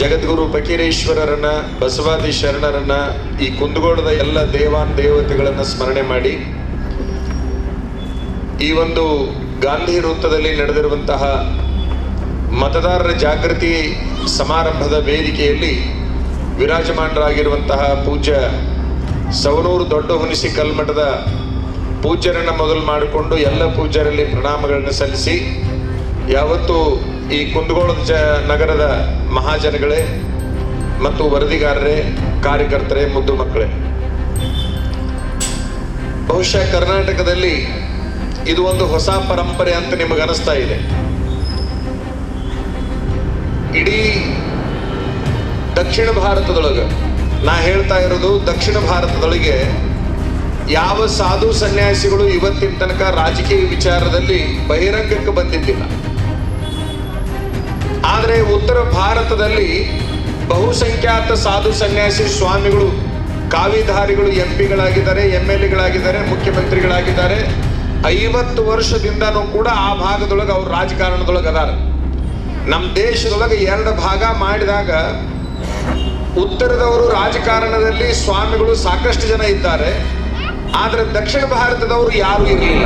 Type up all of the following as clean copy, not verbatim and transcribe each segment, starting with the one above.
ಜಗದ್ಗುರು ಫಕೀರೇಶ್ವರರನ್ನ, ಬಸವಾದಿ ಶರಣರನ್ನ, ಈ ಕುಂದಗೋಳದ ಎಲ್ಲ ದೇವಾನ್ ದೇವತೆಗಳನ್ನ ಸ್ಮರಣೆ ಮಾಡಿ ಈ ಒಂದು ಗಾಂಧಿ ವೃತ್ತದಲ್ಲಿ ನಡೆದಿರುವಂತಹ ಮತದಾರರ ಜಾಗೃತಿ ಸಮಾರಂಭದ ವೇದಿಕೆಯಲ್ಲಿ ವಿರಾಜಮಾನರಾಗಿರುವಂತಹ ಪೂಜ್ಯ ಸವನೂರು ದೊಡ್ಡ ಹುಣಸಿ ಕಲ್ಮಠದ ಪೂಜ್ಯರನ್ನ ಮೊದಲು ಮಾಡಿಕೊಂಡು ಎಲ್ಲ ಪೂಜ್ಯರಲ್ಲಿ ಪ್ರಣಾಮಗಳನ್ನು ಸಲ್ಲಿಸಿ, ಯಾವತ್ತು ಈ ಕುಂದಗೋಳ ನಗರದ ಮಹಾಜನಗಳೇ ಮತ್ತು ವರದಿಗಾರರೇ, ಕಾರ್ಯಕರ್ತರೇ, ಮುದ್ದು ಮಕ್ಕಳೇ, ಬಹುಶಃ ಕರ್ನಾಟಕದಲ್ಲಿ ಇದು ಒಂದು ಹೊಸ ಪರಂಪರೆ ಅಂತ ನಿಮಗೆ ಅನಿಸ್ತಾ ಇದೆ. ಇಡೀ ದಕ್ಷಿಣ ಭಾರತದೊಳಗೆ, ನಾ ಹೇಳ್ತಾ ಇರೋದು ದಕ್ಷಿಣ ಭಾರತದೊಳಗೆ ಯಾವ ಸಾಧು ಸನ್ಯಾಸಿಗಳು ಇವತ್ತಿನ ತನಕ ರಾಜಕೀಯ ವಿಚಾರದಲ್ಲಿ ಬಹಿರಂಗಕ್ಕೆ ಬಂದಿದ್ದಿಲ್ಲ. ಆದರೆ ಉತ್ತರ ಭಾರತದಲ್ಲಿ ಬಹುಸಂಖ್ಯಾತ ಸಾಧು ಸನ್ಯಾಸಿ ಸ್ವಾಮಿಗಳು, ಕಾವಿಧಾರಿಗಳು ಎಂಪಿಗಳಾಗಿದ್ದಾರೆ, MLAಗಳಾಗಿದ್ದಾರೆ, ಮುಖ್ಯಮಂತ್ರಿಗಳಾಗಿದ್ದಾರೆ. 50 ವರ್ಷದಿಂದನೂ ಕೂಡ ಆ ಭಾಗದೊಳಗೆ ಅವ್ರು ರಾಜಕಾರಣದೊಳಗೆ ಅದಾರ. ನಮ್ಮ ದೇಶದೊಳಗೆ 2 ಭಾಗ ಮಾಡಿದಾಗ ಉತ್ತರದವರು ರಾಜಕಾರಣದಲ್ಲಿ ಸ್ವಾಮಿಗಳು ಸಾಕಷ್ಟು ಜನ ಇದ್ದಾರೆ, ಆದರೆ ದಕ್ಷಿಣ ಭಾರತದವರು ಯಾರು ಇರಲಿಲ್ಲ.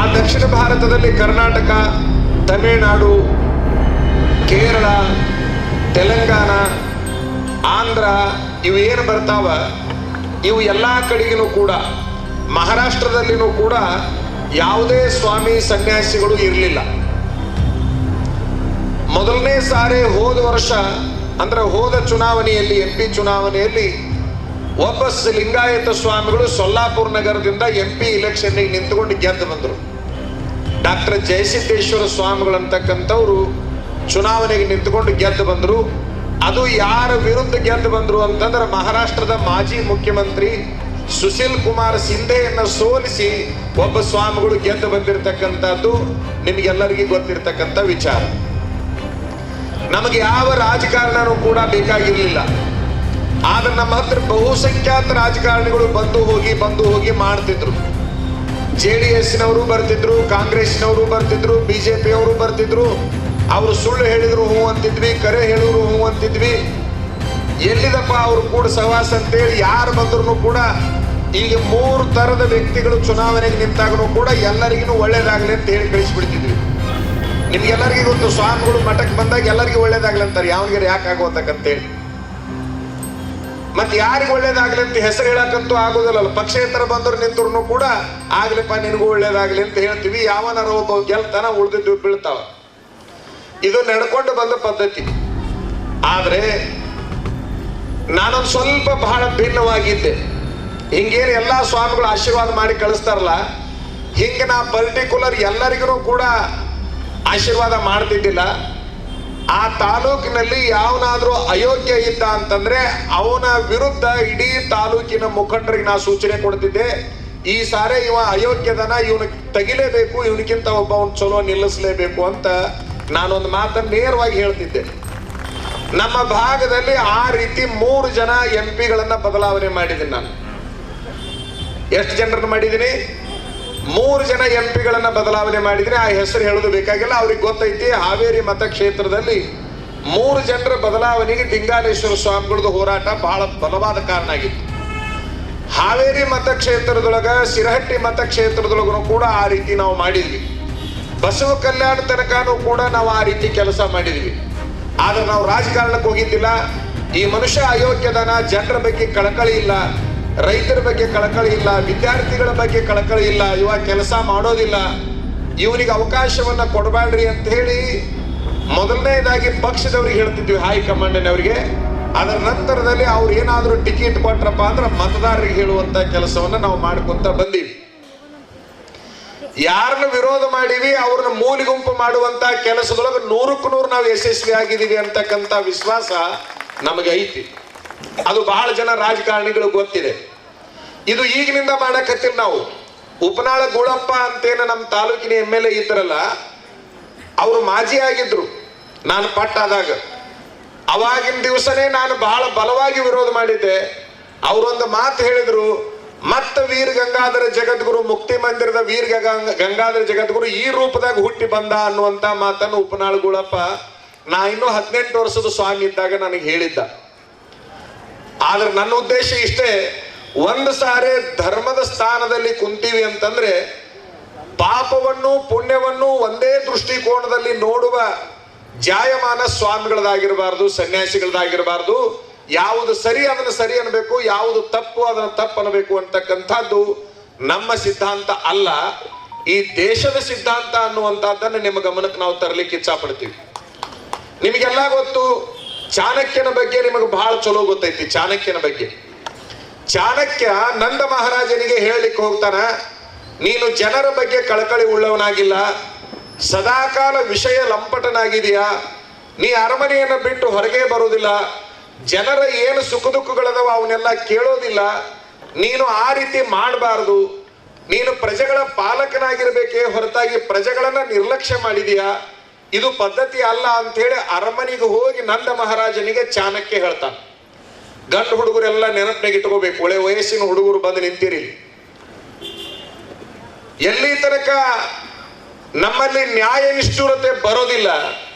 ಆ ದಕ್ಷಿಣ ಭಾರತದಲ್ಲಿ ಕರ್ನಾಟಕ, ತಮಿಳುನಾಡು, ಕೇರಳ, ತೆಲಂಗಾಣ, ಆಂಧ್ರ ಇವು ಏನು ಬರ್ತಾವ, ಇವು ಎಲ್ಲ ಕಡೆಗೂ ಕೂಡ, ಮಹಾರಾಷ್ಟ್ರದಲ್ಲಿನೂ ಕೂಡ ಯಾವುದೇ ಸ್ವಾಮಿ ಸನ್ಯಾಸಿಗಳು ಇರಲಿಲ್ಲ. ಮೊದಲನೇ ಸಾರಿ ಹೋದ ವರ್ಷ ಅಂದ್ರೆ ಹೋದ ಚುನಾವಣೆಯಲ್ಲಿ, MP ಚುನಾವಣೆಯಲ್ಲಿ ಒಬ್ಬ ಲಿಂಗಾಯತ ಸ್ವಾಮಿಗಳು ಸೊಲ್ಲಾಪುರ ನಗರದಿಂದ MP ಇಲೆಕ್ಷನ್ಗೆ ನಿಂತುಕೊಂಡು ಗೆದ್ದು ಬಂದರು. ಡಾಕ್ಟರ್ ಜಯಸಿದ್ದೇಶ್ವರ ಸ್ವಾಮಿಗಳು ಅಂತಕ್ಕಂಥವ್ರು ಚುನಾವಣೆಗೆ ನಿಂತುಕೊಂಡು ಗೆದ್ದು ಬಂದರು. ಅದು ಯಾರ ವಿರುದ್ಧ ಗೆದ್ದು ಬಂದರು ಅಂತಂದ್ರೆ ಮಹಾರಾಷ್ಟ್ರದ ಮಾಜಿ ಮುಖ್ಯಮಂತ್ರಿ ಸುಶೀಲ್ ಕುಮಾರ್ ಸಿಂಧೆಯನ್ನ ಸೋಲಿಸಿ ಒಬ್ಬ ಸ್ವಾಮಿಗಳು ಗೆದ್ದು ಬಂದಿರತಕ್ಕಂಥದ್ದು ನಿಮಗೆಲ್ಲರಿಗೂ ಗೊತ್ತಿರತಕ್ಕಂಥ ವಿಚಾರ. ನಮಗೆ ಯಾವ ರಾಜಕಾರಣನೂ ಕೂಡ ಬೇಕಾಗಿರ್ಲಿಲ್ಲ. ಆದ್ರೆ ನಮ್ಮ ಹತ್ರ ಬಹುಸಂಖ್ಯಾತ ರಾಜಕಾರಣಿಗಳು ಬಂದು ಹೋಗಿ ಮಾಡ್ತಿದ್ರು. JDSನವರು ಬರ್ತಿದ್ರು, ಕಾಂಗ್ರೆಸ್ನವರು ಬರ್ತಿದ್ರು, BJP ಅವರು ಬರ್ತಿದ್ರು. ಅವರು ಸುಳ್ಳು ಹೇಳಿದ್ರು ಹೂ ಅಂತಿದ್ವಿ, ಕರೆ ಹೇಳಿದ್ರು ಹೂ ಅಂತಿದ್ವಿ. ಎಲ್ಲಿದಪ್ಪ ಅವ್ರು ಕೂಡ ಸಹವಾಸ ಅಂತೇಳಿ ಯಾರು ಬಂದ್ರು ಕೂಡ. ಈಗ 3 ತರದ ವ್ಯಕ್ತಿಗಳು ಚುನಾವಣೆಗೆ ನಿಂತಾಗನು ಕೂಡ ಎಲ್ಲರಿಗೂ ಒಳ್ಳೇದಾಗ್ಲಿ ಅಂತ ಹೇಳಿ ಕಳಿಸ್ಬಿಡ್ತಿದ್ವಿ. ನಿಮ್ಗೆಲ್ಲರಿಗೂ ಗೊತ್ತು, ಸ್ವಾಮಿಗಳು ಮಠಕ್ಕೆ ಬಂದಾಗ ಎಲ್ಲರಿಗೂ ಒಳ್ಳೇದಾಗ್ಲಿ ಅಂತಾರೆ, ಯಾವನಿಗೆ ಯಾಕೆ ಆಗೋತಕ್ಕಂತೇಳಿ. ಮತ್ತೆ ಯಾರಿಗೂ ಒಳ್ಳೇದಾಗ್ಲಿ ಅಂತ ಹೆಸರು ಹೇಳಕ್ಕಂತೂ ಆಗೋದಿಲ್ಲ. ಪಕ್ಷೇತರ ಬಂದ್ರು ನಿಂತರು ಕೂಡ ಆಗ್ಲಿಪ್ಪ ನಿನಗೂ ಒಳ್ಳೇದಾಗ್ಲಿ ಅಂತ ಹೇಳ್ತೀವಿ. ಯಾವನಾರ ಒಬ್ಬ ಗೆಲ್ತಾನ, ಉಳಿದಿದ್ದು ಬೀಳ್ತಾವ. ಇದು ನಡ್ಕೊಂಡು ಬಂದ ಪದ್ಧತಿ. ಆದ್ರೆ ನಾನೊಂದು ಸ್ವಲ್ಪ ಬಹಳ ಭಿನ್ನವಾಗಿದ್ದೆ. ಹಿಂಗೇನು ಎಲ್ಲಾ ಸ್ವಾಮಿಗಳು ಆಶೀರ್ವಾದ ಮಾಡಿ ಕಳಿಸ್ತಾರಲ್ಲ, ಹಿಂಗೆ ನಾ ಪರ್ಟಿಕ್ಯುಲರ್ ಎಲ್ಲರಿಗೂ ಕೂಡ ಆಶೀರ್ವಾದ ಮಾಡ್ತಿದ್ದಿಲ್ಲ. ಆ ತಾಲೂಕಿನಲ್ಲಿ ಯಾವನಾದ್ರೂ ಅಯೋಗ್ಯ ಇದ್ದ ಅಂತಂದ್ರೆ ಅವನ ವಿರುದ್ಧ ಇಡೀ ತಾಲೂಕಿನ ಮುಖಂಡರಿಗೆ ನಾ ಸೂಚನೆ ಕೊಡ್ತಿದ್ದೆ, ಈ ಸಾರಿ ಇವ ಅಯೋಗ್ಯದನ, ಇವನು ತೆಗಿಲೇಬೇಕು, ಇವನಿಗಿಂತ ಒಬ್ಬ ಅವ್ನು ಚಲೋ ನಿಲ್ಲಿಸಲೇಬೇಕು ಅಂತ ನಾನೊಂದು ಮಾತನ್ನು ನೇರವಾಗಿ ಹೇಳ್ತಿದ್ದೆ. ನಮ್ಮ ಭಾಗದಲ್ಲಿ ಆ ರೀತಿ 3 ಜನ MPಗಳನ್ನ ಬದಲಾವಣೆ ಮಾಡಿದ್ದೀನಿ ನಾನು. ಎಷ್ಟು ಜನರನ್ನು ಮಾಡಿದ್ದೀನಿ? 3 ಜನ MPಗಳನ್ನ ಬದಲಾವಣೆ ಮಾಡಿದ್ರೆ ಆ ಹೆಸರು ಹೇಳೋದು ಬೇಕಾಗಿಲ್ಲ, ಅವ್ರಿಗೆ ಗೊತ್ತೈತಿ. ಹಾವೇರಿ ಮತಕ್ಷೇತ್ರದಲ್ಲಿ 3 ಜನರ ಬದಲಾವಣೆಗೆ ಲಿಂಗಾಲೇಶ್ವರ ಸ್ವಾಮಿಗಳದ್ದು ಹೋರಾಟ ಬಹಳ ಬಲವಾದ ಕಾರಣ ಆಗಿತ್ತು. ಹಾವೇರಿ ಮತಕ್ಷೇತ್ರದೊಳಗ, ಸಿರಹಟ್ಟಿ ಮತಕ್ಷೇತ್ರದೊಳಗೂ ಕೂಡ ಆ ರೀತಿ ನಾವು ಮಾಡಿದ್ವಿ. ಬಸವ ಕಲ್ಯಾಣ ತನಕನೂ ಕೂಡ ನಾವು ಆ ರೀತಿ ಕೆಲಸ ಮಾಡಿದ್ವಿ. ಆದ್ರೆ ನಾವು ರಾಜಕಾರಣಕ್ಕೆ ಹೋಗಿದ್ದಿಲ್ಲ. ಈ ಮನುಷ್ಯ ಅಯೋಗ್ಯದನ, ಜನರ ಬಗ್ಗೆ ಕಳಕಳಿ ಇಲ್ಲ, ರೈತರ ಬಗ್ಗೆ ಕಳಕಳಿ ಇಲ್ಲ, ವಿದ್ಯಾರ್ಥಿಗಳ ಬಗ್ಗೆ ಕಳಕಳಿ ಇಲ್ಲ, ಇವ ಕೆಲಸ ಮಾಡೋದಿಲ್ಲ, ಇವನಿಗೆ ಅವಕಾಶವನ್ನ ಕೊಡಬೇಡ್ರಿ ಅಂತ ಹೇಳಿ ಮೊದಲನೇದಾಗಿ ಪಕ್ಷದವ್ರಿಗೆ ಹೇಳ್ತಿದ್ವಿ, ಹೈಕಮಾಂಡ್ನವರಿಗೆ. ಅದರ ನಂತರದಲ್ಲಿ ಅವ್ರು ಏನಾದ್ರೂ ಟಿಕೆಟ್ ಕೊಟ್ರಪ್ಪ ಅಂದ್ರೆ ಮತದಾರರಿಗೆ ಹೇಳುವಂತ ಕೆಲಸವನ್ನ ನಾವು ಮಾಡ್ಕೊಂತ ಬಂದೀವಿ. ಯಾರನ್ನ ವಿರೋಧ ಮಾಡೀವಿ ಅವ್ರನ್ನ ಮೂಲಿಗುಂಪು ಮಾಡುವಂತ ಕೆಲಸದೊಳಗೆ 100ಕ್ಕೆ 100 ನಾವು ಯಶಸ್ವಿ ಆಗಿದ್ದೀವಿ ಅಂತಕ್ಕಂಥ ವಿಶ್ವಾಸ ನಮಗೆ ಐತಿ. ಅದು ಬಹಳ ಜನ ರಾಜಕಾರಣಿಗಳು ಗೊತ್ತಿದೆ. ಇದು ಈಗಿನಿಂದ ಮಾಡಕತ್ತಿಲ್ಲ ನಾವು. ಉಪನಾಳ ಗುಳಪ್ಪ ಅಂತೇನು ನಮ್ಮ ತಾಲೂಕಿನ MLA ಇದ್ರಲ್ಲ, ಅವರು ಮಾಜಿ ಆಗಿದ್ರು ನಾನು ಪಟ್ಟಾದಾಗ. ಅವಾಗಿನ ದಿವಸನೇ ನಾನು ಬಹಳ ಬಲವಾಗಿ ವಿರೋಧ ಮಾಡಿದ್ದೆ. ಅವರೊಂದು ಮಾತು ಹೇಳಿದ್ರು, ಮತ್ತ ವೀರ ಗಂಗಾಧರ ಜಗದ್ಗುರು ಮುಕ್ತಿ ಮಂದಿರದ ವೀರ ಗಂಗಾಧರ ಜಗದ್ಗುರು ಈ ರೂಪದಾಗ ಹುಟ್ಟಿ ಬಂದ ಅನ್ನುವಂತ ಮಾತನ್ನು ಉಪನಾಳ ಗುಳಪ್ಪ ನಾ ಇನ್ನೂ 18 ವರ್ಷದ ಸ್ವಾಮಿ ಇದ್ದಾಗ ನನಗೆ ಹೇಳಿದ್ದ. ಆದ್ರೆ ನನ್ನ ಉದ್ದೇಶ ಇಷ್ಟೇ, ಒಂದು ಸಾರಿ ಧರ್ಮದ ಸ್ಥಾನದಲ್ಲಿ ಕುಂತೀವಿ ಅಂತಂದ್ರೆ ಪಾಪವನ್ನು ಪುಣ್ಯವನ್ನು ಒಂದೇ ದೃಷ್ಟಿಕೋನದಲ್ಲಿ ನೋಡುವ ಜಾಯಮಾನ ಸ್ವಾಮಿಗಳದಾಗಿರಬಾರ್ದು, ಸನ್ಯಾಸಿಗಳದಾಗಿರಬಾರ್ದು. ಯಾವುದು ಸರಿ ಅದನ್ನು ಸರಿ ಅನ್ಬೇಕು, ಯಾವುದು ತಪ್ಪು ಅದನ್ನು ತಪ್ಪು ಅನ್ಬೇಕು ಅಂತಕ್ಕಂಥದ್ದು ನಮ್ಮ ಸಿದ್ಧಾಂತ ಅಲ್ಲ, ಈ ದೇಶದ ಸಿದ್ಧಾಂತ ಅನ್ನುವಂಥದ್ದನ್ನು ನಿಮ್ಮ ಗಮನಕ್ಕೆ ನಾವು ತರಲಿಕ್ಕೆ ಇಚ್ಛಾ ಪಡ್ತೀವಿ. ನಿಮಗೆಲ್ಲ ಗೊತ್ತು, ಚಾಣಕ್ಯನ ಬಗ್ಗೆ ನಿಮಗೆ ಬಹಳ ಚಲೋ ಗೊತ್ತೈತಿ. ಚಾಣಕ್ಯನ ಬಗ್ಗೆ ಚಾಣಕ್ಯ ನಂದ ಮಹಾರಾಜನಿಗೆ ಹೇಳಲಿಕ್ಕೆ ಹೋಗ್ತಾನ, ನೀನು ಜನರ ಬಗ್ಗೆ ಕಳಕಳಿ ಉಳ್ಳವನಾಗಿಲ್ಲ, ಸದಾಕಾಲ ವಿಷಯ ಲಂಪಟನಾಗಿದೆಯಾ, ನೀ ಅರಮನೆಯನ್ನು ಬಿಟ್ಟು ಹೊರಗೆ ಬರುವುದಿಲ್ಲ, ಜನರ ಏನು ಸುಖ ದುಃಖಗಳದವ ಅವನ್ನೆಲ್ಲ ಕೇಳೋದಿಲ್ಲ, ನೀನು ಆ ರೀತಿ ಮಾಡಬಾರ್ದು, ನೀನು ಪ್ರಜೆಗಳ ಪಾಲಕನಾಗಿರ್ಬೇಕೇ ಹೊರತಾಗಿ ಪ್ರಜೆಗಳನ್ನ ನಿರ್ಲಕ್ಷ್ಯ ಮಾಡಿದೀಯಾ, ಇದು ಪದ್ಧತಿ ಅಲ್ಲ ಅಂತೇಳಿ ಅರಮನೆಗೆ ಹೋಗಿ ನಂದ ಮಹಾರಾಜನಿಗೆ ಚಾಣಕ್ಯ ಹೇಳ್ತಾನೆ. ಗಂಡು ಹುಡುಗರೆಲ್ಲ ನೆನಪಿನಾಗ ಇಟ್ಕೋಬೇಕು, ಒಳ್ಳೆ ವಯಸ್ಸಿನ ಹುಡುಗರು ಬಂದು ನಿಂತಿರಿ. ಎಲ್ಲಿ ತನಕ ನಮ್ಮಲ್ಲಿ ನ್ಯಾಯ ನಿಷ್ಠುರತೆ ಬರೋದಿಲ್ಲ,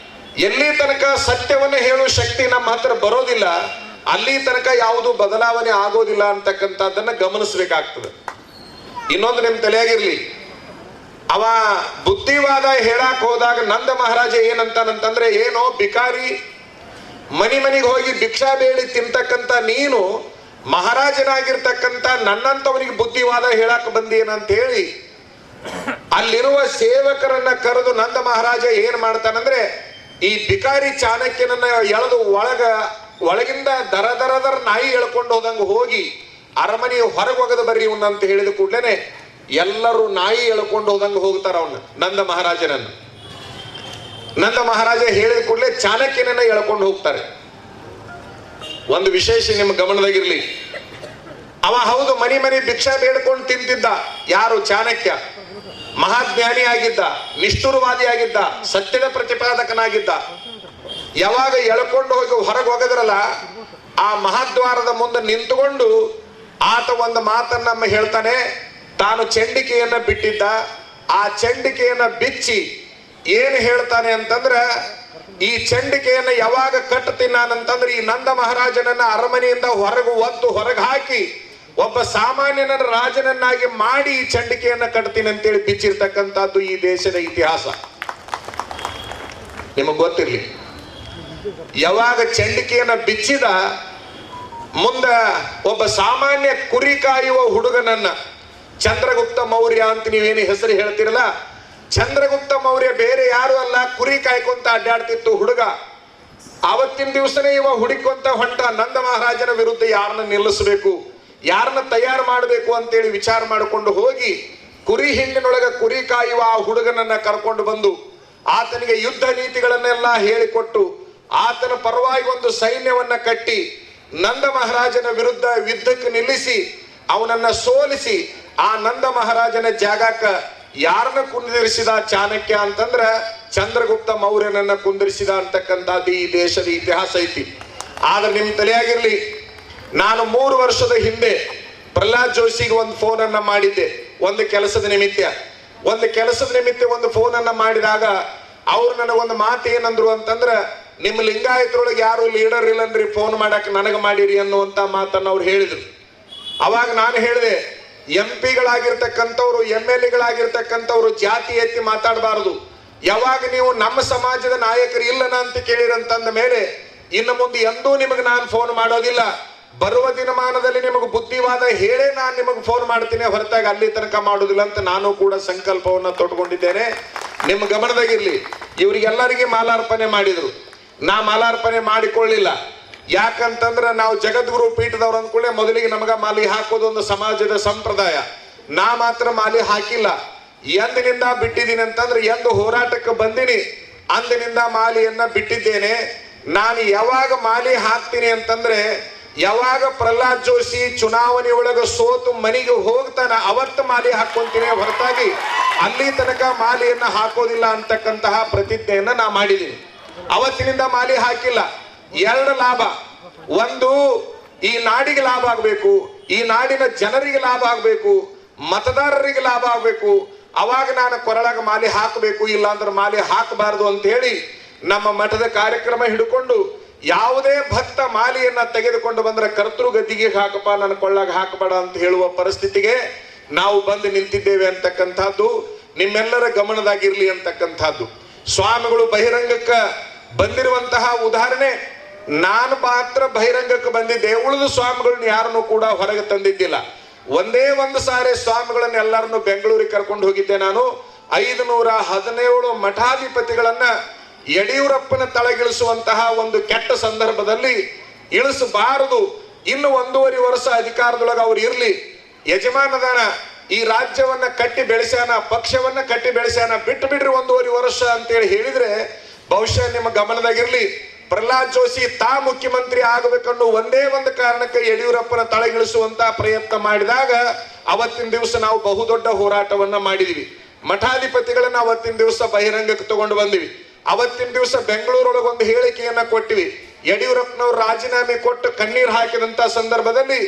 ಎಲ್ಲಿ ತನಕ ಸತ್ಯವನ್ನು ಹೇಳುವ ಶಕ್ತಿ ನಮ್ಮ ಹತ್ರ ಬರೋದಿಲ್ಲ, ಅಲ್ಲಿ ತನಕ ಯಾವುದು ಬದಲಾವಣೆ ಆಗೋದಿಲ್ಲ ಅಂತಕ್ಕಂಥದ್ದನ್ನ ಗಮನಿಸ್ಬೇಕಾಗ್ತದೆ. ಇನ್ನೊಂದು ನಿಮ್ ತಲೆಯಾಗಿರ್ಲಿ, ಅವ ಬುದ್ಧಿವಾದ ಹೇಳಕ್ ಹೋದಾಗ ನಂದ ಮಹಾರಾಜ ಏನಂತಾನಂತಂದ್ರೆ, ಏನೋ ಬಿಕಾರಿ ಮನಿಗೆ ಹೋಗಿ ಭಿಕ್ಷಾ ಬೇಡಿ ತಿಂತಕ್ಕಂಥ ನೀನು ಮಹಾರಾಜನಾಗಿರ್ತಕ್ಕಂಥ ನನ್ನಂತವನಿಗೆ ಬುದ್ಧಿವಾದ ಹೇಳಕ್ ಬಂದೇನಂತ ಹೇಳಿ ಅಲ್ಲಿರುವ ಸೇವಕರನ್ನ ಕರೆದು ನಂದ ಮಹಾರಾಜ ಏನ್ ಮಾಡ್ತಾನಂದ್ರೆ, ಈ ಬಿಕಾರಿ ಚಾಣಕ್ಯನನ್ನ ಎಳೆದು ಒಳಗಿಂದ ದರ ನಾಯಿ ಎಳ್ಕೊಂಡು ಹೋದಂಗ ಹೋಗಿ ಅರಮನೆ ಹೊರಗೆ ಒಗದು ಬರ್ರಿ ಇವನಂತ ಹೇಳಿದ ಕೂಡ್ಲೇನೆ ಎಲ್ಲರೂ ನಾಯಿ ಎಳ್ಕೊಂಡು ಹೋದಂಗ ಹೋಗ್ತಾರ ಅವನ್ನ, ನಂದ ಮಹಾರಾಜನನ್ನ. ನಂದ ಮಹಾರಾಜ ಹೇಳಿದ ಕೂಡಲೇ ಚಾಣಕ್ಯನನ್ನ ಎಳ್ಕೊಂಡು ಹೋಗ್ತಾರೆ. ಒಂದು ವಿಶೇಷ ನಿಮ್ಮ ಗಮನದಾಗಿರ್ಲಿ, ಅವ ಹೌದು ಮನಿ ಭಿಕ್ಷಾ ಬೇಡ್ಕೊಂಡು ತಿಂತಿದ್ದ. ಯಾರು? ಚಾಣಕ್ಯ. ಮಹಾಜ್ಞಾನಿ ಆಗಿದ್ದ, ನಿಷ್ಠುರವಾದಿ ಆಗಿದ್ದ, ಸತ್ಯದ ಪ್ರತಿಪಾದಕನಾಗಿದ್ದ. ಯಾವಾಗ ಎಳ್ಕೊಂಡು ಹೋಗಿ ಹೊರಗೆ ಹೋಗದ್ರಲ್ಲ, ಆ ಮಹಾದ್ವಾರದ ಮುಂದೆ ನಿಂತುಕೊಂಡು ಆತ ಒಂದು ಮಾತನ್ನ ಹೇಳ್ತಾನೆ. ತಾನು ಚಂಡಿಕೆಯನ್ನ ಬಿಟ್ಟಿದ್ದ, ಆ ಚಂಡಿಕೆಯನ್ನ ಬಿಚ್ಚಿ ಏನ್ ಹೇಳ್ತಾನೆ ಅಂತಂದ್ರ, ಈ ಚಂಡಿಕೆಯನ್ನ ಯಾವಾಗ ಕಟ್ಟುತ್ತೀನಿ ನಾನಂತಂದ್ರೆ ಈ ನಂದ ಮಹಾರಾಜನನ್ನ ಅರಮನೆಯಿಂದ ಹೊರಗೆ ಹಾಕಿ ಒಬ್ಬ ಸಾಮಾನ್ಯನ ರಾಜನನ್ನಾಗಿ ಮಾಡಿ ಈ ಚಂಡಿಕೆಯನ್ನ ಕಟ್ತೀನಿ ಅಂತೇಳಿ ಬಿಚ್ಚಿರ್ತಕ್ಕಂಥದ್ದು ಈ ದೇಶದ ಇತಿಹಾಸ. ನಿಮಗ್ ಗೊತ್ತಿರ್ಲಿ, ಯಾವಾಗ ಚಂಡಿಕೆಯನ್ನ ಬಿಚ್ಚಿದ ಮುಂದ ಒಬ್ಬ ಸಾಮಾನ್ಯ ಕುರಿ ಕಾಯುವ ಹುಡುಗನನ್ನ, ಚಂದ್ರಗುಪ್ತ ಮೌರ್ಯ ಅಂತ ನೀವೇನು ಹೆಸರು ಹೇಳ್ತಿರಲ್ಲ, ಚಂದ್ರಗುಪ್ತ ಮೌರ್ಯ ಬೇರೆ ಯಾರು ಅಲ್ಲ, ಕುರಿ ಕಾಯ್ಕೊಂತ ಅಡ್ಡಾಡ್ತಿತ್ತು ಹುಡುಗ. ಆವತ್ತಿನ ದಿವಸನೇ ಇವ ಹುಡುಕೊಂತ ಹೊಂಟ ನಂದ ಮಹಾರಾಜನ ವಿರುದ್ಧ ಯಾರನ್ನ ನಿಲ್ಲಿಸಬೇಕು, ಯಾರನ್ನ ತಯಾರು ಮಾಡಬೇಕು ಅಂತೇಳಿ ವಿಚಾರ ಮಾಡಿಕೊಂಡು ಹೋಗಿ ಕುರಿ ಹಿಂಡಿನೊಳಗ ಕುರಿ ಕಾಯುವ ಆ ಹುಡುಗನನ್ನ ಕರ್ಕೊಂಡು ಬಂದು ಆತನಿಗೆ ಯುದ್ಧ ನೀತಿಗಳನ್ನೆಲ್ಲ ಹೇಳಿಕೊಟ್ಟು ಆತನ ಪರವಾಗಿ ಒಂದು ಸೈನ್ಯವನ್ನ ಕಟ್ಟಿ ನಂದ ಮಹಾರಾಜನ ವಿರುದ್ಧ ಯುದ್ಧಕ್ಕೆ ನಿಲ್ಲಿಸಿ ಅವನನ್ನ ಸೋಲಿಸಿ ಆ ನಂದ ಮಹಾರಾಜನ ಜಾಗಕ್ಕ ಯಾರನ್ನ ಕುಂದಿರಿಸಿದ ಚಾಣಕ್ಯ ಅಂತಂದ್ರ ಚಂದ್ರಗುಪ್ತ ಮೌರ್ಯನನ್ನ ಕುಂದಿರಿಸಿದ ಅಂತಕ್ಕಂಥದ್ದು ಈ ದೇಶದ ಇತಿಹಾಸ ಐತಿ. ಆದ್ರೆ ನಿಮ್ ತಲೆಯಾಗಿರ್ಲಿ, ನಾನು 3 ವರ್ಷದ ಹಿಂದೆ ಪ್ರಹ್ಲಾದ್ ಜೋಶಿಗೆ ಒಂದು ಫೋನ್ ಅನ್ನ ಮಾಡಿದ್ದೆ. ಒಂದು ಕೆಲಸದ ನಿಮಿತ್ತ ಒಂದು ಫೋನ್ ಅನ್ನ ಮಾಡಿದಾಗ ಅವ್ರು ನನಗೊಂದು ಮಾತು ಏನಂದ್ರು ಅಂತಂದ್ರ, ನಿಮ್ಮ ಲಿಂಗಾಯತರೊಳಗೆ ಯಾರು ಲೀಡರ್ ಇಲ್ಲನ್ರಿ, ಫೋನ್ ಮಾಡಕ್ ನನಗೆ ಮಾಡಿರಿ ಅನ್ನುವಂತ ಮಾತನ್ನ ಅವ್ರು ಹೇಳಿದ್ರು. ಅವಾಗ ನಾನು ಹೇಳಿದೆ, MP-ಗಳಾಗಿರ್ತಕ್ಕಂಥವ್ರು MLA-ಗಳಾಗಿರ್ತಕ್ಕಂಥವ್ರು ಜಾತಿ ಎತ್ತಿ ಮಾತಾಡಬಾರದು. ಯಾವಾಗ ನೀವು ನಮ್ಮ ಸಮಾಜದ ನಾಯಕರು ಇಲ್ಲನ ಅಂತ ಕೇಳಿರಂತಂದ ಮೇಲೆ ಇನ್ನು ಮುಂದೆ ಎಂದೂ ನಿಮಗೆ ನಾನು ಫೋನ್ ಮಾಡೋದಿಲ್ಲ. ಬರುವ ದಿನಮಾನದಲ್ಲಿ ನಿಮಗೆ ಬುದ್ಧಿವಾದ ಹೇಳೇ ನಾನು ನಿಮಗೆ ಫೋನ್ ಮಾಡ್ತೀನಿ, ಹೊರತಾಗಿ ಅಲ್ಲಿ ತನಕ ಮಾಡೋದಿಲ್ಲ ಅಂತ ನಾನು ಕೂಡ ಸಂಕಲ್ಪವನ್ನ ತೊಟ್ಕೊಂಡಿದ್ದೇನೆ. ನಿಮ್ಮ ಗಮನದಾಗಿರ್ಲಿ, ಇವರಿಗೆಲ್ಲರಿಗೆ ಮಾಲಾರ್ಪಣೆ ಮಾಡಿದ್ರು, ನಾ ಮಾಲಾರ್ಪಣೆ ಮಾಡಿಕೊಳ್ಳಿಲ್ಲ. ಯಾಕಂತಂದ್ರ ನಾವು ಜಗದ್ಗುರು ಪೀಠದವ್ರು ಅಂದ್ಕೊಳ್ಳೆ ಮೊದಲಿಗೆ ನಮಗ ಮಾಲಿ ಹಾಕೋದು ಒಂದು ಸಮಾಜದ ಸಂಪ್ರದಾಯ. ನಾ ಮಾತ್ರ ಮಾಲಿ ಹಾಕಿಲ್ಲ. ಎಂದಿನಿಂದ ಬಿಟ್ಟಿದ್ದೀನಿ ಅಂತಂದ್ರೆ, ಎಂದು ಹೋರಾಟಕ್ಕೆ ಬಂದಿನಿ ಅಂದಿನಿಂದ ಮಾಲಿಯನ್ನ ಬಿಟ್ಟಿದ್ದೇನೆ. ನಾನು ಯಾವಾಗ ಮಾಲಿ ಹಾಕ್ತೀನಿ ಅಂತಂದ್ರೆ, ಯಾವಾಗ ಪ್ರಹ್ಲಾದ್ ಜೋಶಿ ಚುನಾವಣೆ ಒಳಗ ಸೋತು ಮನೆಗೆ ಹೋಗ್ತಾನ ಅವತ್ತು ಮಾಲಿ ಹಾಕೊಂತೀನಿ, ಹೊರತಾಗಿ ಅಲ್ಲಿ ತನಕ ಮಾಲಿಯನ್ನ ಹಾಕೋದಿಲ್ಲ ಅಂತಕ್ಕಂತಹ ಪ್ರತಿಜ್ಞೆಯನ್ನ ನಾ ಮಾಡಿದ್ದೀನಿ. ಅವತ್ತಿನಿಂದ ಮಾಲಿ ಹಾಕಿಲ್ಲ. 2 ಲಾಭ, ಒಂದು ಈ ನಾಡಿಗೆ ಲಾಭ ಆಗ್ಬೇಕು, ಈ ನಾಡಿನ ಜನರಿಗೆ ಲಾಭ ಆಗ್ಬೇಕು, ಮತದಾರರಿಗೆ ಲಾಭ ಆಗ್ಬೇಕು. ಅವಾಗ ನಾನು ಕೊರಳಾಗ ಮಾಲಿ ಹಾಕಬೇಕು, ಇಲ್ಲ ಅಂದ್ರೆ ಮಾಲಿ ಹಾಕಬಾರದು ಅಂತ ಹೇಳಿ ನಮ್ಮ ಮಠದ ಕಾರ್ಯಕ್ರಮ ಹಿಡ್ಕೊಂಡು ಯಾವುದೇ ಭಕ್ತ ಮಾಲಿಯನ್ನ ತೆಗೆದುಕೊಂಡು ಬಂದ್ರೆ ಕರ್ತೃ ಗದ್ದಿಗೆ ಹಾಕಪ್ಪ, ನನ್ನ ಕೊಳ್ಳಾಗ ಹಾಕಬೇಡ ಅಂತ ಹೇಳುವ ಪರಿಸ್ಥಿತಿಗೆ ನಾವು ಬಂದು ನಿಂತಿದ್ದೇವೆ ಅಂತಕ್ಕಂಥದ್ದು ನಿಮ್ಮೆಲ್ಲರ ಗಮನದಾಗಿರ್ಲಿ ಅಂತಕ್ಕಂಥದ್ದು. ಸ್ವಾಮಿಗಳು ಬಹಿರಂಗಕ್ಕ ಬಂದಿರುವಂತಹ ಉದಾಹರಣೆ, ನಾನು ಮಾತ್ರ ಬಹಿರಂಗಕ್ಕೆ ಬಂದಿದ್ದೆ, ಉಳಿದ ಸ್ವಾಮಿಗಳನ್ನ ಯಾರನ್ನು ಕೂಡ ಹೊರಗೆ ತಂದಿದ್ದಿಲ್ಲ. ಒಂದೇ ಒಂದು ಸಾರಿ ಸ್ವಾಮಿಗಳನ್ನ ಎಲ್ಲರನ್ನು ಬೆಂಗಳೂರಿಗೆ ಕರ್ಕೊಂಡು ಹೋಗಿದ್ದೆ ನಾನು. 517 ಮಠಾಧಿಪತಿಗಳನ್ನ ಯಡಿಯೂರಪ್ಪನ ತಳಗಿಳಿಸುವಂತಹ ಒಂದು ಕೆಟ್ಟ ಸಂದರ್ಭದಲ್ಲಿ ಇಳಿಸಬಾರದು, ಇನ್ನು 1.5 ವರ್ಷ ಅಧಿಕಾರದೊಳಗೆ ಅವ್ರು ಇರ್ಲಿ, ಯಜಮಾನದಾನ ಈ ರಾಜ್ಯವನ್ನ ಕಟ್ಟಿ ಬೆಳೆಸ್ಯಾನ, ಪಕ್ಷವನ್ನ ಕಟ್ಟಿ ಬೆಳೆಸ್ಯಾನ, ಬಿಟ್ಟು ಬಿಡ್ರಿ 1.5 ವರ್ಷ ಅಂತೇಳಿ ಹೇಳಿದ್ರೆ ಬಹುಶಃ ನಿಮ್ಮ ಗಮನದಾಗಿರ್ಲಿ, ಪ್ರಹ್ಲಾದ್ ಜೋಶಿ ತಾ ಮುಖ್ಯಮಂತ್ರಿ ಆಗಬೇಕನ್ನೋ ಒಂದೇ ಒಂದು ಕಾರಣಕ್ಕೆ ಯಡಿಯೂರಪ್ಪನ ತಳಗಿಳಿಸುವಂತ ಪ್ರಯತ್ನ ಮಾಡಿದಾಗ ಅವತ್ತಿನ ದಿವಸ ನಾವು ಬಹುದೊಡ್ಡ ಹೋರಾಟವನ್ನ ಮಾಡಿದ್ವಿ. ಮಠಾಧಿಪತಿಗಳನ್ನ ಅವತ್ತಿನ ದಿವಸ ಬಹಿರಂಗಕ್ಕೆ ತಗೊಂಡು ಬಂದಿವಿ. ಅವತ್ತಿನ ದಿವಸ ಬೆಂಗಳೂರೊಳಗೆ ಒಂದು ಹೇಳಿಕೆಯನ್ನ ಕೊಟ್ಟಿವಿ. ಯಡಿಯೂರಪ್ಪನವ್ರು ರಾಜೀನಾಮೆ ಕೊಟ್ಟು ಕಣ್ಣೀರ್ ಹಾಕಿದಂತ ಸಂದರ್ಭದಲ್ಲಿ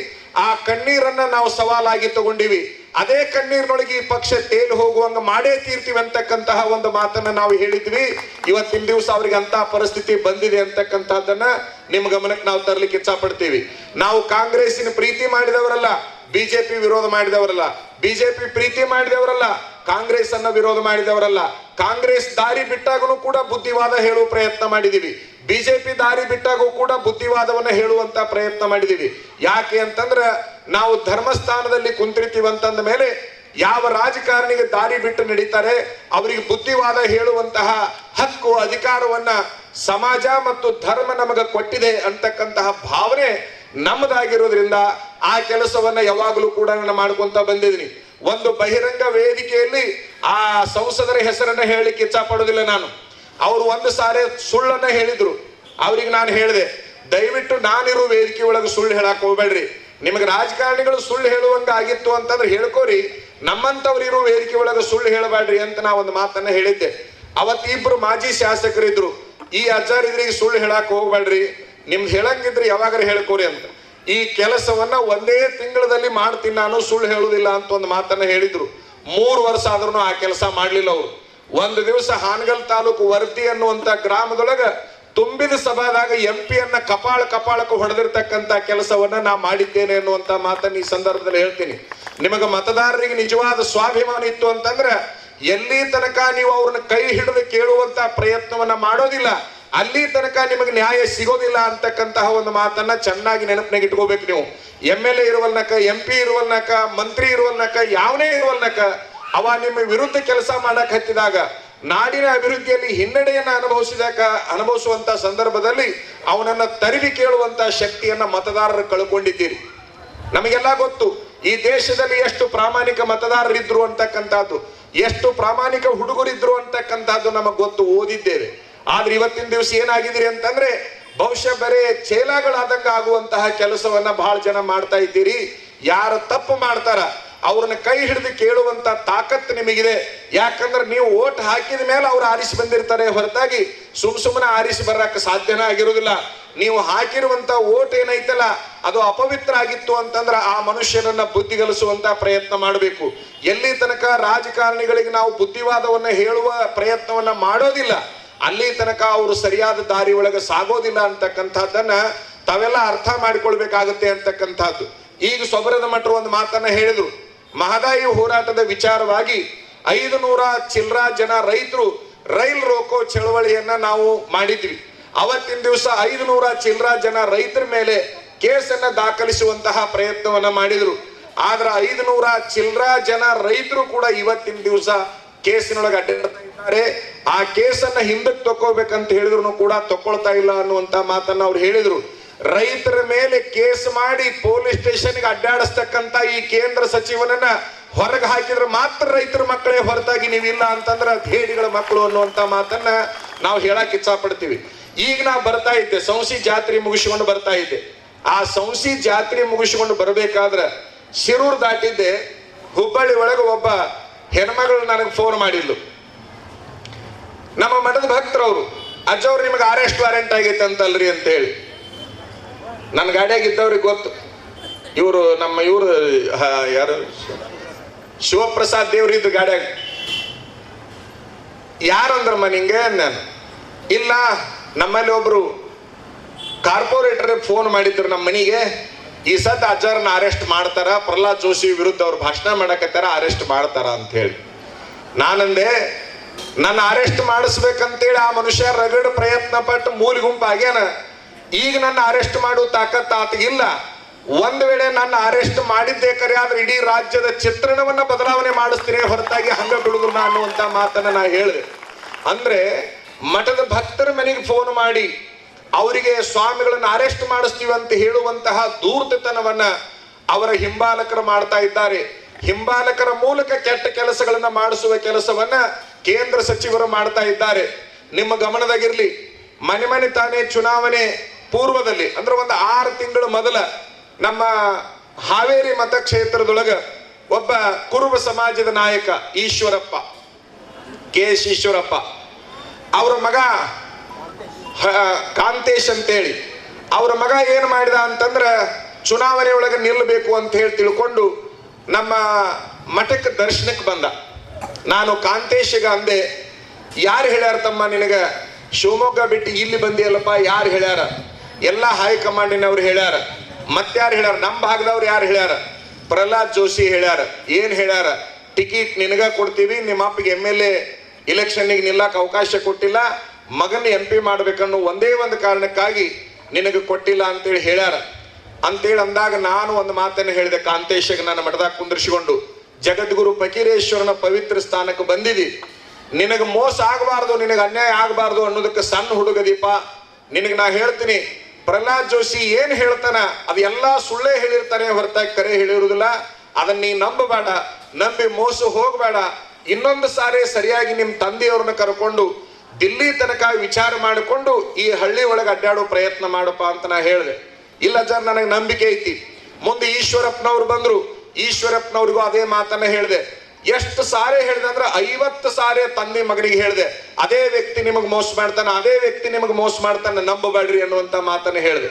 ಆ ಕಣ್ಣೀರನ್ನ ನಾವು ಸವಾಲಾಗಿ ತಗೊಂಡಿವಿ. ಅದೇ ಕಣ್ಣೀರಿನೊಳಗೆ ಈ ಪಕ್ಷ ತೇಲಿ ಹೋಗುವಂಗ ಮಾಡೇ ತೀರ್ತೀವಿ ಅಂತಕ್ಕಂತಹ ಒಂದು ಮಾತನ್ನ ನಾವು ಹೇಳಿದ್ವಿ. ಇವತ್ತಿನ ದಿವಸ ಅವ್ರಿಗೆ ಅಂತ ಪರಿಸ್ಥಿತಿ ಬಂದಿದೆ ಅಂತಕ್ಕಂಥದ್ದನ್ನ ನಿಮ್ಮ ಗಮನಕ್ಕೆ ನಾವು ತರಲಿಕ್ಕೆ ಇಚ್ಛಾ ಪಡ್ತೀವಿ. ನಾವು ಕಾಂಗ್ರೆಸ್ಸಿನ ಪ್ರೀತಿ ಮಾಡಿದವರಲ್ಲ, ಬಿಜೆಪಿ ವಿರೋಧ ಮಾಡಿದವರಲ್ಲ, ಬಿಜೆಪಿ ಪ್ರೀತಿ ಮಾಡಿದವರಲ್ಲ, ಕಾಂಗ್ರೆಸ್ ಅನ್ನ ವಿರೋಧ ಮಾಡಿದವರಲ್ಲ. ಕಾಂಗ್ರೆಸ್ ದಾರಿ ಬಿಟ್ಟಾಗೂ ಕೂಡ ಬುದ್ಧಿವಾದ ಹೇಳುವ ಪ್ರಯತ್ನ ಮಾಡಿದೀವಿ. ಬಿಜೆಪಿ ದಾರಿ ಬಿಟ್ಟಾಗೂ ಕೂಡ ಬುದ್ಧಿವಾದವನ್ನ ಹೇಳುವಂತ ಪ್ರಯತ್ನ ಮಾಡಿದೀವಿ. ಯಾಕೆ ಅಂತಂದ್ರ ನಾವು ಧರ್ಮಸ್ಥಾನದಲ್ಲಿ ಕುಂತಿರ್ತೀವಿ ಅಂತಂದ ಮೇಲೆ ಯಾವ ರಾಜಕಾರಣಿಗೆ ದಾರಿ ಬಿಟ್ಟು ನಡೀತಾರೆ ಅವರಿಗೆ ಬುದ್ಧಿವಾದ ಹೇಳುವಂತಹ ಹಕ್ಕು ಅಧಿಕಾರವನ್ನ ಸಮಾಜ ಮತ್ತು ಧರ್ಮ ನಮಗ ಕೊಟ್ಟಿದೆ ಅಂತಕ್ಕಂತಹ ಭಾವನೆ ನಮ್ಮದಾಗಿರೋದ್ರಿಂದ ಆ ಕೆಲಸವನ್ನ ಯಾವಾಗಲೂ ಕೂಡ ನಾನು ಮಾಡ್ಕೊಂತ ಬಂದಿದ್ದೀನಿ. ಒಂದು ಬಹಿರಂಗ ವೇದಿಕೆಯಲ್ಲಿ ಆ ಸಂಸದರ ಹೆಸರನ್ನ ಹೇಳಲಿಕ್ಕೆ ಇಚ್ಛಾ ಪಡೋದಿಲ್ಲ ನಾನು. ಅವರು ಒಂದು ಸಾರಿ ಸುಳ್ಳನ್ನ ಹೇಳಿದ್ರು. ಅವ್ರಿಗೆ ನಾನು ಹೇಳಿದೆ, ದಯವಿಟ್ಟು ನಾನಿರೋ ವೇದಿಕೆ ಒಳಗೆ ಸುಳ್ಳು ಹೇಳಕ್ ಹೋಗ್ಬೇಡ್ರಿ. ನಿಮಗೆ ರಾಜಕಾರಣಿಗಳು ಸುಳ್ಳು ಹೇಳುವಂಗ ಆಗಿತ್ತು ಅಂತಂದ್ರೆ ಹೇಳ್ಕೋರಿ, ನಮ್ಮಂತವ್ರು ಇರೋ ವೇದಿಕೆ ಒಳಗೆ ಸುಳ್ಳು ಹೇಳಬೇಡ್ರಿ ಅಂತ ನಾ ಒಂದು ಮಾತನ್ನ ಹೇಳಿದ್ದೆ. ಅವತ್ತಿಬ್ರು ಮಾಜಿ ಶಾಸಕರಿದ್ರು. ಈ ಅಜ್ಜಾರಿದ್ರಿಗೆ ಸುಳ್ಳು ಹೇಳಕ್ ಹೋಗ್ಬೇಡ್ರಿ, ನಿಮ್ದು ಹೇಳಂಗಿದ್ರೆ ಯಾವಾಗಾರ ಹೇಳ್ಕೋರಿ ಅಂತ. ಈ ಕೆಲಸವನ್ನ ಒಂದೇ ತಿಂಗಳಲ್ಲಿ ಮಾಡ್ತೀನಿ ನಾನು, ಸುಳ್ಳು ಹೇಳುದಿಲ್ಲ ಅಂತ ಒಂದು ಮಾತನ್ನ ಹೇಳಿದ್ರು. 3 ವರ್ಷ ಆದ್ರೂ ಆ ಕೆಲಸ ಮಾಡ್ಲಿಲ್ಲ ಅವರು. ಒಂದು ದಿವಸ ಹಾನಗಲ್ ತಾಲೂಕು ವರ್ದಿ ಅನ್ನುವಂತ ಗ್ರಾಮದೊಳಗ ತುಂಬಿದ ಸಭಾದಾಗ MP ಕಪಾಳಕ್ಕೆ ಹೊಡೆದಿರ್ತಕ್ಕಂತ ಕೆಲಸವನ್ನ ನಾ ಮಾಡಿದ್ದೇನೆ ಅನ್ನುವಂತ ಮಾತನ್ನ ಈ ಸಂದರ್ಭದಲ್ಲಿ ಹೇಳ್ತೀನಿ. ನಿಮಗೆ ಮತದಾರರಿಗೆ ನಿಜವಾದ ಸ್ವಾಭಿಮಾನ ಇತ್ತು ಅಂತಂದ್ರೆ ಎಲ್ಲಿ ತನಕ ನೀವು ಅವ್ರನ್ನ ಕೈ ಹಿಡಿದು ಕೇಳುವಂತ ಪ್ರಯತ್ನವನ್ನ ಮಾಡೋದಿಲ್ಲ, ಅಲ್ಲಿ ತನಕ ನಿಮಗೆ ನ್ಯಾಯ ಸಿಗೋದಿಲ್ಲ ಅಂತಕ್ಕಂತಹ ಒಂದು ಮಾತನ್ನ ಚೆನ್ನಾಗಿ ನೆನಪಿನಾಗ ಇಟ್ಕೋಬೇಕು. ನೀವು MLA ಇರುವಲ್ನಕ, MP ಇರುವಲ್ನಕ, ಮಂತ್ರಿ ಇರುವಲ್ನಕ, ಯಾವನೇ ಇರುವಲ್ನಕ ಅವ ನಿಮ್ಮ ವಿರುದ್ಧ ಕೆಲಸ ಮಾಡಕ್ ಹತ್ತಿದಾಗ, ನಾಡಿನ ಅಭಿವೃದ್ಧಿಯಲ್ಲಿ ಹಿನ್ನಡೆಯನ್ನ ಅನುಭವಿಸುವಂತ ಸಂದರ್ಭದಲ್ಲಿ ಅವನನ್ನ ತರಿವಿ ಕೇಳುವಂತ ಶಕ್ತಿಯನ್ನ ಮತದಾರರು ಕಳ್ಕೊಂಡಿದ್ದೀರಿ. ನಮಗೆಲ್ಲ ಗೊತ್ತು ಈ ದೇಶದಲ್ಲಿ ಎಷ್ಟು ಪ್ರಾಮಾಣಿಕ ಮತದಾರರಿದ್ರು ಅಂತಕ್ಕಂಥದ್ದು, ಎಷ್ಟು ಪ್ರಾಮಾಣಿಕ ಹುಡುಗರಿದ್ರು ಅಂತಕ್ಕಂಥದ್ದು ನಮಗ್ ಗೊತ್ತು, ಓದಿದ್ದೇವೆ. ಆದ್ರೆ ಇವತ್ತಿನ ದಿವಸ ಏನಾಗಿದ್ದೀರಿ ಅಂತಂದ್ರೆ ಬಹುಶಃ ಬರೇ ಚೇಲಾಗಳಾದಂಗ ಆಗುವಂತಹ ಕೆಲಸವನ್ನ ಬಹಳ ಜನ ಮಾಡ್ತಾ ಇದ್ದೀರಿ. ಯಾರು ತಪ್ಪು ಮಾಡ್ತಾರ ಅವ್ರನ್ನ ಕೈ ಹಿಡಿದು ಕೇಳುವಂತ ತಾಕತ್ತು ನಿಮಗಿದೆ. ಯಾಕಂದ್ರೆ ನೀವು ಓಟ್ ಹಾಕಿದ ಮೇಲೆ ಅವ್ರು ಆರಿಸಿ ಬಂದಿರ್ತಾರೆ ಹೊರತಾಗಿ ಸುಮ್ಮನೆ ಆರಿಸಿ ಬರಕ್ಕೆ ಸಾಧ್ಯನೇ ಆಗಿರುವುದಿಲ್ಲ. ನೀವು ಹಾಕಿರುವಂತ ಓಟ್ ಏನೈತಲ್ಲ ಅದು ಅಪವಿತ್ರ ಆಗಿತ್ತು ಅಂತಂದ್ರೆ ಆ ಮನುಷ್ಯನನ್ನ ಬುದ್ಧಿಗಲಿಸುವಂತ ಪ್ರಯತ್ನ ಮಾಡಬೇಕು. ಎಲ್ಲಿ ತನಕ ರಾಜಕಾರಣಿಗಳಿಗೆ ನಾವು ಬುದ್ಧಿವಾದವನ್ನ ಹೇಳುವ ಪ್ರಯತ್ನವನ್ನ ಮಾಡೋದಿಲ್ಲ, ಅಲ್ಲಿ ತನಕ ಅವರು ಸರಿಯಾದ ದಾರಿ ಒಳಗೆ ಸಾಗೋದಿಲ್ಲ ಅಂತಕ್ಕಂಥದ್ದನ್ನ ತಾವೆಲ್ಲ ಅರ್ಥ ಮಾಡಿಕೊಳ್ಬೇಕಾಗುತ್ತೆ ಅಂತಕ್ಕಂಥದ್ದು. ಈಗ ಸೊಬರದ ಮಠರು ಒಂದು ಮಾತನ್ನ ಹೇಳಿದ್ರು. ಮಹದಾಯಿ ಹೋರಾಟದ ವಿಚಾರವಾಗಿ 500 ಚಿಲ್ಲರ ಜನ ರೈತರು ರೈಲ್ ರೋಕೋ ಚಳವಳಿಯನ್ನ ನಾವು ಮಾಡಿದ್ವಿ. ಅವತ್ತಿನ ದಿವಸ 500 ಚಿಲ್ಲರ ಜನ ರೈತರ ಮೇಲೆ ಕೇಸನ್ನ ದಾಖಲಿಸುವಂತಹ ಪ್ರಯತ್ನವನ್ನ ಮಾಡಿದ್ರು. ಆದ್ರ 500 ಚಿಲ್ಲರ ಜನ ರೈತರು ಕೂಡ ಇವತ್ತಿನ ದಿವಸ ಕೇಸಿನೊಳಗೆ ಅಡ್ಡಾಡ್ತಾ ಇದ್ದಾರೆ. ಆ ಕೇಸನ್ನ ಹಿಂದಕ್ಕೆ ತಕ್ಕೋಬೇಕಂತ ಹೇಳಿದ್ರು ಕೂಡ ತಕೊಳ್ತಾ ಇಲ್ಲ ಅನ್ನುವಂತ ಮಾತನ್ನ ಅವ್ರು ಹೇಳಿದ್ರು. ರೈತರ ಮೇಲೆ ಕೇಸ್ ಮಾಡಿ ಪೊಲೀಸ್ ಸ್ಟೇಷನ್ಗೆ ಅಡ್ಡಾಡಿಸ್ತಕ್ಕಂತ ಈ ಕೇಂದ್ರ ಸಚಿವನನ್ನ ಹೊರಗೆ ಹಾಕಿದ್ರೆ ಮಾತ್ರ ರೈತರ ಮಕ್ಕಳೇ ಹೊರತಾಗಿ ನೀವಿಲ್ಲ ಅಂತಂದ್ರೆ ಹೇಡಿಗಳ ಮಕ್ಕಳು ಅನ್ನುವಂತ ಮಾತನ್ನ ನಾವು ಹೇಳಕ್ ಇಚ್ಛಾ ಪಡ್ತೀವಿ. ಈಗ ನಾ ಬರ್ತಾ ಇದ್ದೆ, ಸಂಸಿ ಜಾತ್ರೆ ಮುಗಿಸ್ಕೊಂಡು ಬರ್ತಾ ಇದ್ದೆ. ಆ ಸಂಸಿ ಜಾತ್ರೆ ಮುಗಿಸ್ಕೊಂಡು ಬರ್ಬೇಕಾದ್ರೆ ಶಿರೂರ್ ದಾಟಿದ್ದೆ. ಹುಬ್ಬಳ್ಳಿ ಒಳಗೆ ಒಬ್ಬ ಹೆಣ್ಮಗಳು ನನಗೆ ಫೋನ್ ಮಾಡಿದ್ಲು. ನಮ್ಮ ಮಠದ ಭಕ್ತರವರು, ಅಜ್ಜವ್ರು ನಿಮಗೆ ಅರೆಸ್ಟ್ ವಾರೆಂಟ್ ಆಗೈತೆ ಅಂತಲ್ರಿ ಅಂತ ಹೇಳಿ. ನನ್ನ ಗಾಡಿಯಾಗ ಇದ್ದವ್ರಿಗೆ ಗೊತ್ತು, ಇವರು ಯಾರು ಶಿವಪ್ರಸಾದ್ ದೇವ್ರು ಇದ್ದು ಗಾಡಿಯಾಗ. ಯಾರಂದ್ರಮ್ಮ ನಿಂಗೆ? ನಾನು ಇಲ್ಲ ನಮ್ಮಲ್ಲಿ ಒಬ್ರು ಕಾರ್ಪೊರೇಟರ್ ಫೋನ್ ಮಾಡಿದ್ರು ನಮ್ಮ ಮನೆಗೆ, ಈ ಸತ್ ಅಜ್ಜಾರನ್ನ ಅರೆಸ್ಟ್ ಮಾಡ್ತಾರ, ಪ್ರಹ್ಲಾದ್ ಜೋಶಿ ವಿರುದ್ಧ ಅವ್ರು ಭಾಷಣ ಮಾಡಕತ್ತಾರ, ಅರೆಸ್ಟ್ ಮಾಡ್ತಾರ ಅಂತ ಹೇಳಿ. ನಾನಂದೆ, ನನ್ನ ಅರೆಸ್ಟ್ ಮಾಡಿಸ್ಬೇಕಂತೇಳಿ ಆ ಮನುಷ್ಯ ರಗಡ್ ಪ್ರಯತ್ನ ಪಟ್ಟು ಮೂಲಿ ಗುಂಪು ಆಗ್ಯಾನ. ಈಗ ನನ್ನ ಅರೆಸ್ಟ್ ಮಾಡುವ ತಾಕತ್ ಆತಗಿಲ್ಲ. ಒಂದ್ ವೇಳೆ ನನ್ನ ಅರೆಸ್ಟ್ ಮಾಡಿದ್ದೇ ಕರೆ ಆದ್ರೆ ಇಡೀ ರಾಜ್ಯದ ಚಿತ್ರಣವನ್ನ ಬದಲಾವಣೆ ಮಾಡಿಸ್ತೀನಿ, ಹೊರತಾಗಿ ಹಂಗ ಬಿಡುದಿಲ್ಲ ಅನ್ನುವಂತ ಮಾತನ್ನ ನಾ ಹೇಳಿದೆ. ಅಂದ್ರೆ ಮಠದ ಭಕ್ತರ ಮನೆಗೆ ಫೋನ್ ಮಾಡಿ ಅವರಿಗೆ ಸ್ವಾಮಿಗಳನ್ನ ಅರೆಸ್ಟ್ ಮಾಡಿಸ್ತೀವಿ ಅಂತ ಹೇಳುವಂತಹ ಧೂರ್ತತನವನ್ನ ಅವರ ಹಿಂಬಾಲಕರು ಮಾಡ್ತಾ ಇದ್ದಾರೆ. ಹಿಂಬಾಲಕರ ಮೂಲಕ ಕೆಟ್ಟ ಕೆಲಸಗಳನ್ನ ಮಾಡಿಸುವ ಕೆಲಸವನ್ನ ಕೇಂದ್ರ ಸಚಿವರು ಮಾಡ್ತಾ ಇದ್ದಾರೆ. ನಿಮ್ಮ ಗಮನದಾಗಿರ್ಲಿ, ಮನೆ ತಾನೇ ಚುನಾವಣೆ ಪೂರ್ವದಲ್ಲಿ ಅಂದ್ರೆ ಒಂದು 6 ತಿಂಗಳ ಮೊದಲ ನಮ್ಮ ಹಾವೇರಿ ಮತಕ್ಷೇತ್ರದೊಳಗ ಒಬ್ಬ ಕುರುಬ ಸಮಾಜದ ನಾಯಕ ಈಶ್ವರಪ್ಪ, KS ಈಶ್ವರಪ್ಪ, ಅವರ ಮಗ ಕಾಂತೇಶ್ ಅಂತೇಳಿ, ಅವರ ಮಗ ಏನ್ ಮಾಡಿದ ಅಂತಂದ್ರ ಚುನಾವಣೆ ಒಳಗೆ ನಿಲ್ಲಬೇಕು ಅಂತ ಹೇಳಿ ತಿಳ್ಕೊಂಡು ನಮ್ಮ ಮಠಕ್ಕೆ ದರ್ಶನಕ್ಕೆ ಬಂದ. ನಾನು ಕಾಂತೇಶಿಗ ಅಂದೆ, ಯಾರು ಹೇಳ್ಯಾರ ತಮ್ಮ ನಿನಗ ಶಿವಮೊಗ್ಗ ಬಿಟ್ಟು ಇಲ್ಲಿ ಬಂದಿಯಲ್ಲಪ್ಪ? ಯಾರು ಹೇಳ್ಯಾರ? ಎಲ್ಲ ಹೈಕಮಾಂಡಿನವ್ರು ಹೇಳ್ಯಾರ. ಮತ್ತಾರು ಹೇಳ್ಯಾರ? ನಮ್ಮ ಭಾಗದವ್ರು ಯಾರು ಹೇಳ್ಯಾರ? ಪ್ರಹ್ಲಾದ್ ಜೋಶಿ ಹೇಳ್ಯಾರ. ಏನ್ ಹೇಳ್ಯಾರ? ಟಿಕೆಟ್ ನಿನಗ ಕೊಡ್ತೀವಿ, ನಿಮ್ಮ ಅಪ್ಪಗೆ MLA ಇಲೆಕ್ಷನ್ನಿಗೆ ನಿಲ್ಲಕ್ಕೆ ಅವಕಾಶ ಕೊಟ್ಟಿಲ್ಲ, ಮಗನ MP ಮಾಡ್ಬೇಕನ್ನೋ ಒಂದೇ ಒಂದು ಕಾರಣಕ್ಕಾಗಿ ನಿನಗೆ ಕೊಟ್ಟಿಲ್ಲ ಅಂತೇಳಿ ಹೇಳ್ಯಾರ ಅಂತೇಳಿ ಅಂದಾಗ ನಾನು ಒಂದು ಮಾತನ್ನು ಹೇಳಿದೆ ಕಾಂತೇಶಗೆ, ನನ್ನ ಮಠದಾಗ ಕುಂದರ್ಸಿಕೊಂಡು, ಜಗದ್ಗುರು ಫಕೀರೇಶ್ವರನ ಪವಿತ್ರ ಸ್ಥಾನಕ್ಕೆ ಬಂದಿದಿ, ನಿನಗೆ ಮೋಸ ಆಗಬಾರ್ದು, ನಿನಗೆ ಅನ್ಯಾಯ ಆಗಬಾರ್ದು ಅನ್ನೋದಕ್ಕೆ ಸಣ್ಣ ಹುಡುಗದೀಪ. ನಿನಗೆ ನಾ ಹೇಳ್ತೀನಿ, ಪ್ರಹ್ಲಾದ್ ಜೋಶಿ ಏನ್ ಹೇಳ್ತಾನ ಅದು ಎಲ್ಲಾ ಸುಳ್ಳೇ ಹೇಳಿರ್ತಾನೆ, ಹೊರತಾಗಿ ಕರೆ ಹೇಳಿರುವುದಿಲ್ಲ. ಅದನ್ನ ನೀ ನಂಬಬೇಡ, ನಂಬಿ ಮೋಸ ಹೋಗಬೇಡ. ಇನ್ನೊಂದು ಸಾರಿ ಸರಿಯಾಗಿ ನಿಮ್ಮ ತಂದೆಯವ್ರನ್ನ ಕರ್ಕೊಂಡು ದಿಲ್ಲಿ ತನಕ ವಿಚಾರ ಮಾಡಿಕೊಂಡು ಈ ಹಳ್ಳಿ ಒಳಗೆ ಅಡ್ಡಾಡೋ ಪ್ರಯತ್ನ ಮಾಡಪ್ಪ ಅಂತ ನಾ ಹೇಳಿದೆ. ಇಲ್ಲ ಜರ್, ನನಗೆ ನಂಬಿಕೆ ಐತಿ. ಮುಂದೆ ಈಶ್ವರಪ್ಪನವ್ರು ಬಂದ್ರು, ಈಶ್ವರಪ್ಪನವ್ರಿಗೂ ಅದೇ ಮಾತನ್ನ ಹೇಳಿದೆ. ಎಷ್ಟು ಸಾರಿ ಹೇಳಿದೆ ಅಂದ್ರೆ 50 ಸಾರಿ ತಂದೆ ಮಗನಿಗೆ ಹೇಳಿದೆ, ಅದೇ ವ್ಯಕ್ತಿ ನಿಮಗೆ ಮೋಸ ಮಾಡ್ತಾನೆ, ಅದೇ ವ್ಯಕ್ತಿ ನಿಮಗೆ ಮೋಸ ಮಾಡ್ತಾನೆ, ನಂಬಬೇಡ್ರಿ ಅನ್ನುವಂತ ಮಾತನ್ನ ಹೇಳಿದೆ.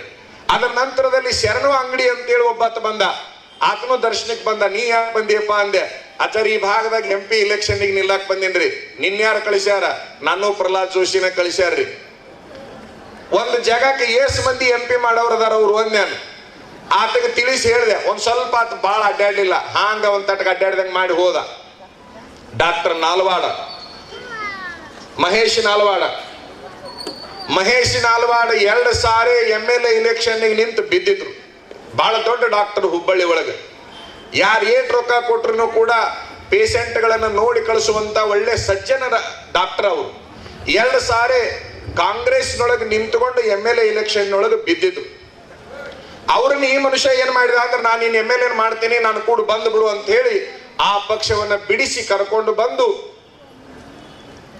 ಅದರ ನಂತರದಲ್ಲಿ ಶರಣು ಅಂಗಡಿ ಅಂತೇಳಿ ಒಬ್ಬತ್ತ ಬಂದ, ಆತನು ದರ್ಶನಕ್ಕೆ ಬಂದ. ನೀ ಯಾಕೆ ಬಂದಿಯಪ್ಪ ಅಂದೆ. ಆಚಾರ ಈ ಭಾಗದಾಗ MP ಇಲೆಕ್ಷನ್ನಿಗೆ ನಿಲ್ಲಾಕ್ ಬಂದೇನ್ರಿ. ನಿನ್ಯಾರು ಕಳಿಸ್ಯಾರ? ನಾನು ಪ್ರಹ್ಲಾದ್ ಜೋಶಿನ ಕಳಿಸ್ಯಾರ್ರಿ. ಒಂದು ಜಾಗಕ್ಕೆ ಎಷ್ಟು ಮಂದಿ MP ಮಾಡೋರದಾರ ಅವ್ರು ಒಂದೇನು ಆತಗೆ ತಿಳಿಸಿ ಹೇಳಿದೆ. ಒಂದ್ ಸ್ವಲ್ಪ ಆತ ಬಾಳ ಅಡ್ಡಾಡ್ಲಿಲ್ಲ, ಹಾಂಗ ಒಂದ್ ತಟಕ ಅಡ್ಡಾಡ್ದಂಗೆ ಮಾಡಿ ಹೋದ. ಡಾಕ್ಟರ್ ನಾಲ್ವಾಡ, ಮಹೇಶ್ ನಾಲ್ವಾಡ 2 ಸಾರಿ MLA ಇಲೆಕ್ಷನ್ನಿಗೆ ನಿಂತು ಬಿದ್ದಿದ್ರು. ಬಹಳ ದೊಡ್ಡ ಡಾಕ್ಟರ್ ಹುಬ್ಬಳ್ಳಿ ಒಳಗೆ. ಯಾರು ಏಟ್ ರೊಕ್ಕ ಕೊಟ್ರು ಕೂಡ ಪೇಷಂಟ್ಗಳನ್ನ ನೋಡಿ ಕಳಿಸುವಂತ ಒಳ್ಳೆ ಸಜ್ಜನರ ಡಾಕ್ಟರ್ ಅವರು. 2 ಸಾರಿ ಕಾಂಗ್ರೆಸ್ನೊಳಗೆ ನಿಂತುಕೊಂಡು MLA ಇಲೆಕ್ಷನ್ ಒಳಗೆ ಬಿದ್ದಿದ್ರು. ಅವ್ರನ್ನ ಈ ಮನುಷ್ಯ ಏನ್ ಮಾಡಿದ ಅಂದ್ರೆ, ನಾನು ಇನ್ MLA ಮಾಡ್ತೀನಿ, ನಾನು ಕೂಡ ಬಂದು ಬಿಡು ಅಂತ ಹೇಳಿ ಆ ಪಕ್ಷವನ್ನ ಬಿಡಿಸಿ ಕರ್ಕೊಂಡು ಬಂದು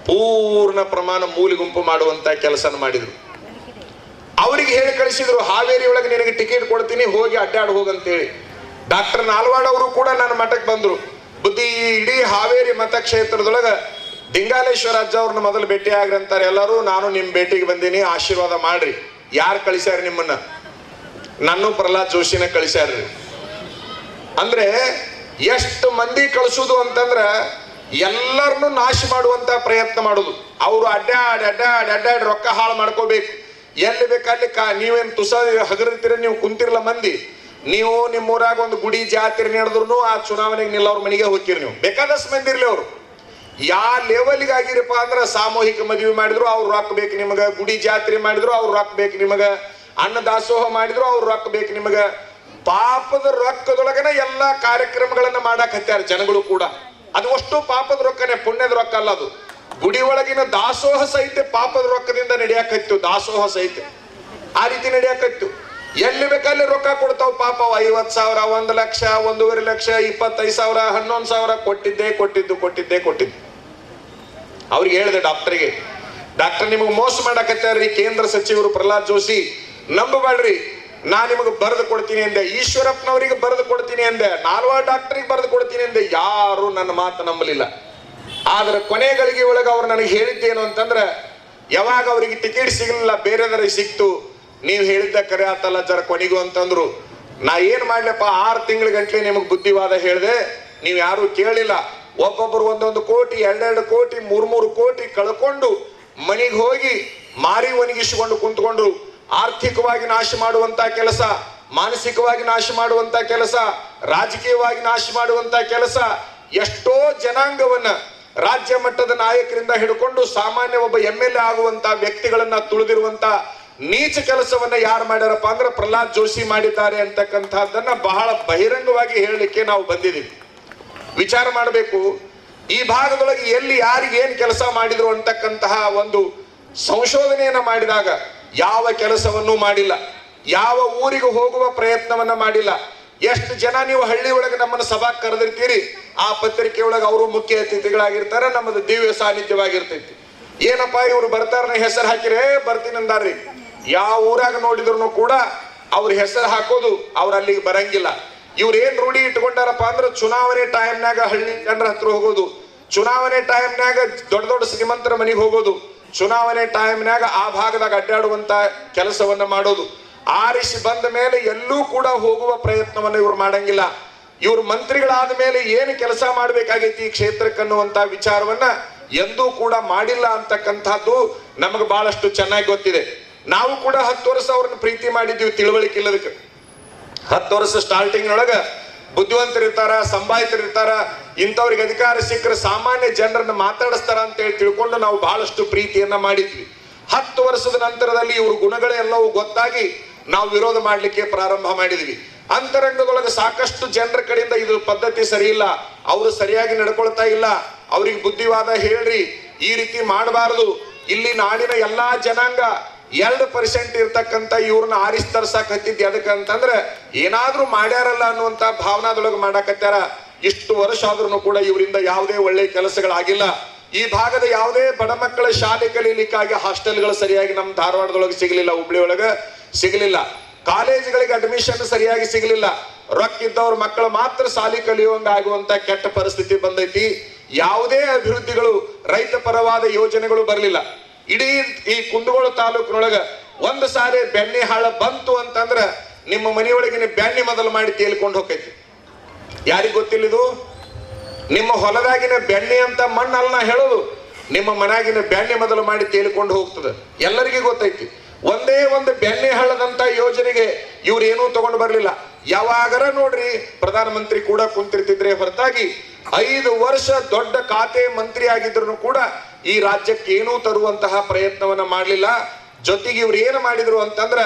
ಪೂರ್ಣ ಪ್ರಮಾಣ ಮೂಲಿ ಗುಂಪು ಮಾಡುವಂತ ಕೆಲಸ ಮಾಡಿದ್ರು. ಅವ್ರಿಗೆ ಹೇಳಿ ಕಳಿಸಿದ್ರು, ಹಾವೇರಿ ಒಳಗೆ ನಿನಗೆ ಟಿಕೆಟ್ ಕೊಡ್ತೀನಿ, ಹೋಗಿ ಅಡ್ಡಾಡ್ ಹೋಗಂತೇಳಿ. ಡಾಕ್ಟರ್ ನಾಲ್ವಾಡ್ ಅವರು ಕೂಡ ನನ್ನ ಮಠಕ್ಕೆ ಬಂದ್ರು. ಬುದ್ಧಿ ಇಡೀ ಹಾವೇರಿ ಮತಕ್ಷೇತ್ರದೊಳಗ ದಿಂಗಾಲೇಶ್ವರ ಅಜ್ಜ ಅವ್ರನ್ನ ಮೊದಲು ಭೇಟಿ ಆಗ್ರಿ ಅಂತಾರೆ ಎಲ್ಲರೂ. ನಾನು ನಿಮ್ ಭೇಟಿಗೆ ಬಂದೀನಿ, ಆಶೀರ್ವಾದ ಮಾಡ್ರಿ. ಯಾರು ಕಳಿಸ್ಯಾರ ನಿಮ್ಮನ್ನ? ನಾನು ಪ್ರಹ್ಲಾದ್ ಜೋಶಿನ ಕಳಿಸ್ಯಾರ್ರಿ. ಅಂದ್ರೆ ಎಷ್ಟು ಮಂದಿ ಕಳಿಸುದು ಅಂತಂದ್ರ ಎಲ್ಲರನ್ನು ನಾಶ ಮಾಡುವಂತ ಪ್ರಯತ್ನ ಮಾಡುದು. ಅವರು ಅಡ್ಡಾಡಿ ರೊಕ್ಕ ಹಾಳು ಮಾಡ್ಕೋಬೇಕು. ಎಲ್ಲಿ ಬೇಕಲ್ಲಿ ನೀವೇನು ತುಸ ಹಗರಿರ್ತೀರ, ನೀವು ಕುಂತಿರ್ಲ ಮಂದಿ. ನೀವು ನಿಮ್ಮೂರಾಗ ಒಂದು ಗುಡಿ ಜಾತ್ರೆ ನಡೆದ್ರು ಆ ಚುನಾವಣೆಗೆ ನಿಲ್ಲವ್ರ ಮನೆಗೆ ಹೋಗ್ತೀರಿ. ನೀವು ಬೇಕಾದಷ್ಟು ಮಂದಿ ಇರ್ಲಿ, ಅವರು ಯಾವ ಲೆವೆಲ್ಗೆ ಆಗಿರಪ್ಪ ಅಂದ್ರೆ ಸಾಮೂಹಿಕ ಮದುವೆ ಮಾಡಿದ್ರು ಅವ್ರು ರೊಕ್ಕ ಬೇಕು ನಿಮಗ, ಗುಡಿ ಜಾತ್ರೆ ಮಾಡಿದ್ರು ಅವ್ರು ರೊಕ್ಕ ಬೇಕು ನಿಮಗ, ಅನ್ನ ದಾಸೋಹ ಮಾಡಿದ್ರು ಅವ್ರು ರೊಕ್ಕ ಬೇಕು ನಿಮಗ. ಪಾಪದ ರೊಕ್ಕದೊಳಗನ ಎಲ್ಲಾ ಕಾರ್ಯಕ್ರಮಗಳನ್ನ ಮಾಡಕ್ ಹತ್ಯಾರ ಜನಗಳು ಕೂಡ. ಅದು ಅಷ್ಟು ಪಾಪದ ರೊಕ್ಕನೇ, ಪುಣ್ಯದ ರೊಕ್ಕ ಅಲ್ಲ ಅದು. ಗುಡಿ ಒಳಗಿನ ದಾಸೋಹ ಸಹಿತ ಪಾಪದ ರೊಕ್ಕದಿಂದ ನಡೆಯಾಕತ್ತು. ದಾಸೋಹ ಸಹಿತ ಆ ರೀತಿ ನಡೆಯಾಕತ್ತು. ಎಲ್ಲಿ ಬೇಕಲ್ಲಿ ರೊಕ್ಕ ಕೊಡ್ತಾವ್ ಪಾಪ. 50,000, 1 ಲಕ್ಷ, 1.5 ಲಕ್ಷ, 25,000, 11,000 ಕೊಟ್ಟಿದ್ದೆ. ಅವ್ರಿಗೆ ಹೇಳಿದೆ ಡಾಕ್ಟರ್ಗೆ, ಡಾಕ್ಟರ್ ನಿಮಗೆ ಮೋಸ ಮಾಡಕತ್ತಾರ್ರಿ ಕೇಂದ್ರ ಸಚಿವರು ಪ್ರಹ್ಲಾದ್ ಜೋಶಿ, ನಂಬಬೇಡ್ರಿ, ನಾ ನಿಮಗೆ ಬರೆದು ಕೊಡ್ತೀನಿ ಅಂದೆ. ಈಶ್ವರಪ್ಪನವರಿಗೆ ಬರೆದು ಕೊಡ್ತೀನಿ ಅಂದೆ, ನಾಲ್ವಾಡ್ ಡಾಕ್ಟರಿಗೆ ಬರೆದು ಕೊಡ್ತೀನಿ ಅಂದೆ. ಯಾರು ನನ್ನ ಮಾತು ನಂಬಲಿಲ್ಲ. ಆದ್ರೆ ಕೊನೆಗಳಿಗೆ ಒಳಗೆ ಅವ್ರು ನನಗೆ ಹೇಳಿದ್ದೇನು ಅಂತಂದ್ರೆ, ಯಾವಾಗ ಅವರಿಗೆ ಟಿಕೆಟ್ ಸಿಗಲಿಲ್ಲ, ಬೇರೆದರಿಗೆ ಸಿಕ್ತು, ನೀವು ಹೇಳಿದ್ದ ಕರೆ ಆತಲ್ಲ ಜರ ಕೊನೆಗೂ ಅಂತಂದ್ರು. ನಾ ಏನ್ ಮಾಡ್ಲಪ್ಪ, 6 ತಿಂಗಳ ಗಂಟ್ಲೆ ನಿಮಗೆ ಬುದ್ಧಿವಾದ ಹೇಳಿದೆ, ನೀವು ಯಾರು ಕೇಳಿಲ್ಲ. ಒಬ್ಬೊಬ್ಬರು 1 ಕೋಟಿ, 2 ಕೋಟಿ, 3 ಕೋಟಿ ಕಳ್ಕೊಂಡು ಮನೆಗೆ ಹೋಗಿ ಮಾರಿ ಒಣಗಿಸಿಕೊಂಡು ಕುಂತ್ಕೊಂಡ್ರು. ಆರ್ಥಿಕವಾಗಿ ನಾಶ ಮಾಡುವಂತ ಕೆಲಸ, ಮಾನಸಿಕವಾಗಿ ನಾಶ ಮಾಡುವಂತ ಕೆಲಸ, ರಾಜಕೀಯವಾಗಿ ನಾಶ ಮಾಡುವಂತ ಕೆಲಸ, ಎಷ್ಟೋ ಜನಾಂಗವನ್ನ ರಾಜ್ಯ ಮಟ್ಟದ ನಾಯಕರಿಂದ ಹಿಡ್ಕೊಂಡು ಸಾಮಾನ್ಯ ಒಬ್ಬ MLA ಆಗುವಂತ ವ್ಯಕ್ತಿಗಳನ್ನ ತುಳಿದಿರುವಂತ ನೀಚ ಕೆಲಸವನ್ನ ಯಾರು ಮಾಡ್ಯಾರಪ್ಪ ಅಂದ್ರೆ ಪ್ರಹ್ಲಾದ್ ಜೋಶಿ ಮಾಡಿದ್ದಾರೆ ಅಂತಕ್ಕಂಥದ್ದನ್ನ ಬಹಳ ಬಹಿರಂಗವಾಗಿ ಹೇಳಲಿಕ್ಕೆ ನಾವು ಬಂದಿದ್ದೀವಿ. ವಿಚಾರ ಮಾಡಬೇಕು, ಈ ಭಾಗದೊಳಗೆ ಎಲ್ಲಿ ಯಾರಿಗೆ ಏನ್ ಕೆಲಸ ಮಾಡಿದ್ರು ಅಂತಕ್ಕಂತಹ ಒಂದು ಸಂಶೋಧನೆಯನ್ನ ಮಾಡಿದಾಗ ಯಾವ ಕೆಲಸವನ್ನೂ ಮಾಡಿಲ್ಲ, ಯಾವ ಊರಿಗೆ ಹೋಗುವ ಪ್ರಯತ್ನವನ್ನ ಮಾಡಿಲ್ಲ. ಎಷ್ಟು ಜನ ನೀವು ಹಳ್ಳಿ ಒಳಗೆ ನಮ್ಮನ್ನು ಸಭಾ ಕರೆದಿರ್ತೀರಿ, ಆ ಪತ್ರಿಕೆ ಒಳಗೆ ಅವರು ಮುಖ್ಯ ಅತಿಥಿಗಳಾಗಿರ್ತಾರ, ನಮ್ಮದು ದಿವ್ಯ ಸಾನ್ನಿಧ್ಯವಾಗಿರ್ತೈತಿ. ಏನಪ್ಪ ಇವ್ರು ಬರ್ತಾರ ಹೆಸರು ಹಾಕಿರೇ ಬರ್ತೀನಿ ಅಂದಾರ್ರಿ. ಯಾವ ಊರಾಗ ನೋಡಿದ್ರು ಕೂಡ ಅವ್ರ ಹೆಸರು ಹಾಕೋದು, ಅವ್ರ ಅಲ್ಲಿಗೆ ಬರಂಗಿಲ್ಲ. ಇವ್ರ ಏನ್ ರೂಢಿ ಇಟ್ಕೊಂಡಾರಪ್ಪ ಅಂದ್ರೆ ಚುನಾವಣೆ ಟೈಮ್ನಾಗ ಹಳ್ಳಿ ಜನರ ಹತ್ರ ಹೋಗೋದು, ಚುನಾವಣೆ ಟೈಮ್ನಾಗ ದೊಡ್ಡ ದೊಡ್ಡ ಶ್ರೀಮಂತರ ಮನೆಗೆ ಹೋಗೋದು, ಚುನಾವಣೆ ಟೈಮ್ನಾಗ ಆ ಭಾಗದಾಗ ಅಡ್ಡಾಡುವಂತ ಕೆಲಸವನ್ನ ಮಾಡೋದು. ಆರಿಸಿ ಬಂದ ಮೇಲೆ ಎಲ್ಲೂ ಕೂಡ ಹೋಗುವ ಪ್ರಯತ್ನವನ್ನ ಇವ್ರು ಮಾಡಂಗಿಲ್ಲ. ಇವ್ರು ಮಂತ್ರಿಗಳಾದ ಮೇಲೆ ಏನು ಕೆಲಸ ಮಾಡ್ಬೇಕಾಗೈತಿ ಈ ಕ್ಷೇತ್ರಕ್ಕನ್ನುವಂತ ವಿಚಾರವನ್ನ ಎಂದೂ ಕೂಡ ಮಾಡಿಲ್ಲ ಅಂತಕ್ಕಂಥದ್ದು ನಮಗೆ ಬಹಳಷ್ಟು ಚೆನ್ನಾಗಿ ಗೊತ್ತಿದೆ. ನಾವು ಕೂಡ 10 ವರ್ಷ ಅವ್ರನ್ನ ಪ್ರೀತಿ ಮಾಡಿದ್ವಿ, ತಿಳುವಳಿಕೆ ಇಲ್ಲದಕ್ಕೆ. 10 ವರ್ಷ ಸ್ಟಾರ್ಟಿಂಗ್ ನೊಳಗ ಬುದ್ಧಿವಂತರಿರ್ತಾರ, ಸಂಭಾಯಿತರಿರ್ತಾರ, ಇಂಥವ್ರಿಗೆ ಅಧಿಕಾರ ಸಿಕ್ಕರೆ ಸಾಮಾನ್ಯ ಜನರನ್ನ ಮಾತಾಡಿಸ್ತಾರ ಅಂತ ಹೇಳಿ ತಿಳ್ಕೊಂಡು ನಾವು ಬಹಳಷ್ಟು ಪ್ರೀತಿಯನ್ನ ಮಾಡಿದ್ವಿ. 10 ವರ್ಷದ ನಂತರದಲ್ಲಿ ಇವ್ರ ಗುಣಗಳೆಲ್ಲವೂ ಗೊತ್ತಾಗಿ ನಾವು ವಿರೋಧ ಮಾಡ್ಲಿಕ್ಕೆ ಪ್ರಾರಂಭ ಮಾಡಿದ್ವಿ. ಅಂತರಂಗದೊಳಗೆ ಸಾಕಷ್ಟು ಜನರ ಕಡೆಯಿಂದ ಇದು ಪದ್ಧತಿ ಸರಿ ಇಲ್ಲ, ಅವರು ಸರಿಯಾಗಿ ನಡ್ಕೊಳ್ತಾ ಇಲ್ಲ, ಅವ್ರಿಗೆ ಬುದ್ಧಿವಾದ ಹೇಳ್ರಿ, ಈ ರೀತಿ ಮಾಡಬಾರದು. ಇಲ್ಲಿ ನಾಡಿನ ಎಲ್ಲಾ ಜನಾಂಗ 2% ಇರ್ತಕ್ಕಂಥ ಇವ್ರನ್ನ ಆರಿಸಿ ತರ್ಸಾಕ್ ಹತ್ತಿದ್ದೆ. ಅದಕ್ಕಂತಂದ್ರೆ ಏನಾದ್ರೂ ಮಾಡ್ಯಾರಲ್ಲ ಅನ್ನುವಂತ ಭಾವನಾದೊಳಗೆ ಮಾಡಾಕತ್ಯಾರ. ಇಷ್ಟು ವರ್ಷ ಆದ್ರೂ ಕೂಡ ಇವರಿಂದ ಯಾವುದೇ ಒಳ್ಳೆ ಕೆಲಸಗಳಾಗಿಲ್ಲ. ಈ ಭಾಗದ ಯಾವುದೇ ಬಡ ಮಕ್ಕಳ ಶಾಲೆ ಕಲೀಲಿಕ್ಕಾಗಿ ಹಾಸ್ಟೆಲ್ಗಳು ಸರಿಯಾಗಿ ನಮ್ಮ ಧಾರವಾಡದೊಳಗೆ ಸಿಗಲಿಲ್ಲ, ಹುಬ್ಳಿ ಒಳಗ ಸಿಗಲಿಲ್ಲ, ಕಾಲೇಜುಗಳಿಗೆ ಅಡ್ಮಿಷನ್ ಸರಿಯಾಗಿ ಸಿಗಲಿಲ್ಲ. ರೊಕ್ಕ ಇದ್ದವ್ರ ಮಕ್ಕಳು ಮಾತ್ರ ಶಾಲೆ ಕಲಿಯುವಂಗ ಆಗುವಂತ ಕೆಟ್ಟ ಪರಿಸ್ಥಿತಿ ಬಂದೈತಿ. ಯಾವುದೇ ಅಭಿವೃದ್ಧಿಗಳು, ರೈತ ಪರವಾದ ಯೋಜನೆಗಳು ಬರಲಿಲ್ಲ. ಇಡೀ ಈ ಕುಂದಗೋಳ ತಾಲೂಕಿನೊಳಗ ಒಂದು ಸಾರಿ ಬೆಣ್ಣೆ ಹಾಳ ಬಂತು ಅಂತಂದ್ರ ನಿಮ್ಮ ಮನೆಯೊಳಗಿನ ಬೆಣ್ಣೆ ಮೊದಲು ಮಾಡಿ ತೇಲ್ಕೊಂಡು ಹೋಗೈತಿ. ಯಾರಿಗ ಗೊತ್ತಿಲ್ಲಿದು? ನಿಮ್ಮ ಹೊಲದಾಗಿನ ಬೆಣ್ಣೆ ಅಂತ ಮಣ್ಣಲ್ಲ ನಾ ಹೇಳೋದು, ನಿಮ್ಮ ಮನಾಗಿನ ಬೆಣ್ಣೆ ಮೊದಲು ಮಾಡಿ ತೇಲ್ಕೊಂಡು ಹೋಗ್ತದೆ, ಎಲ್ಲರಿಗೂ ಗೊತ್ತೈತಿ. ಒಂದೇ ಒಂದು ಬೆಣ್ಣೆ ಹಳ್ಳದಂತ ಯೋಜನೆಗೆ ಇವ್ರು ಏನೂ ತಗೊಂಡು ಬರ್ಲಿಲ್ಲ. ಯಾವಾಗರ ನೋಡ್ರಿ ಪ್ರಧಾನಮಂತ್ರಿ ಕೂಡ ಕುಂತಿರ್ತಿದ್ರೆ ಹೊರತಾಗಿ 5 ವರ್ಷ ದೊಡ್ಡ ಖಾತೆ ಮಂತ್ರಿ ಆಗಿದ್ರು ಕೂಡ ಈ ರಾಜ್ಯಕ್ಕೆ ಏನೂ ತರುವಂತಹ ಪ್ರಯತ್ನವನ್ನ ಮಾಡಲಿಲ್ಲ. ಜೊತೆಗೆ ಇವ್ರು ಏನು ಮಾಡಿದ್ರು ಅಂತಂದ್ರ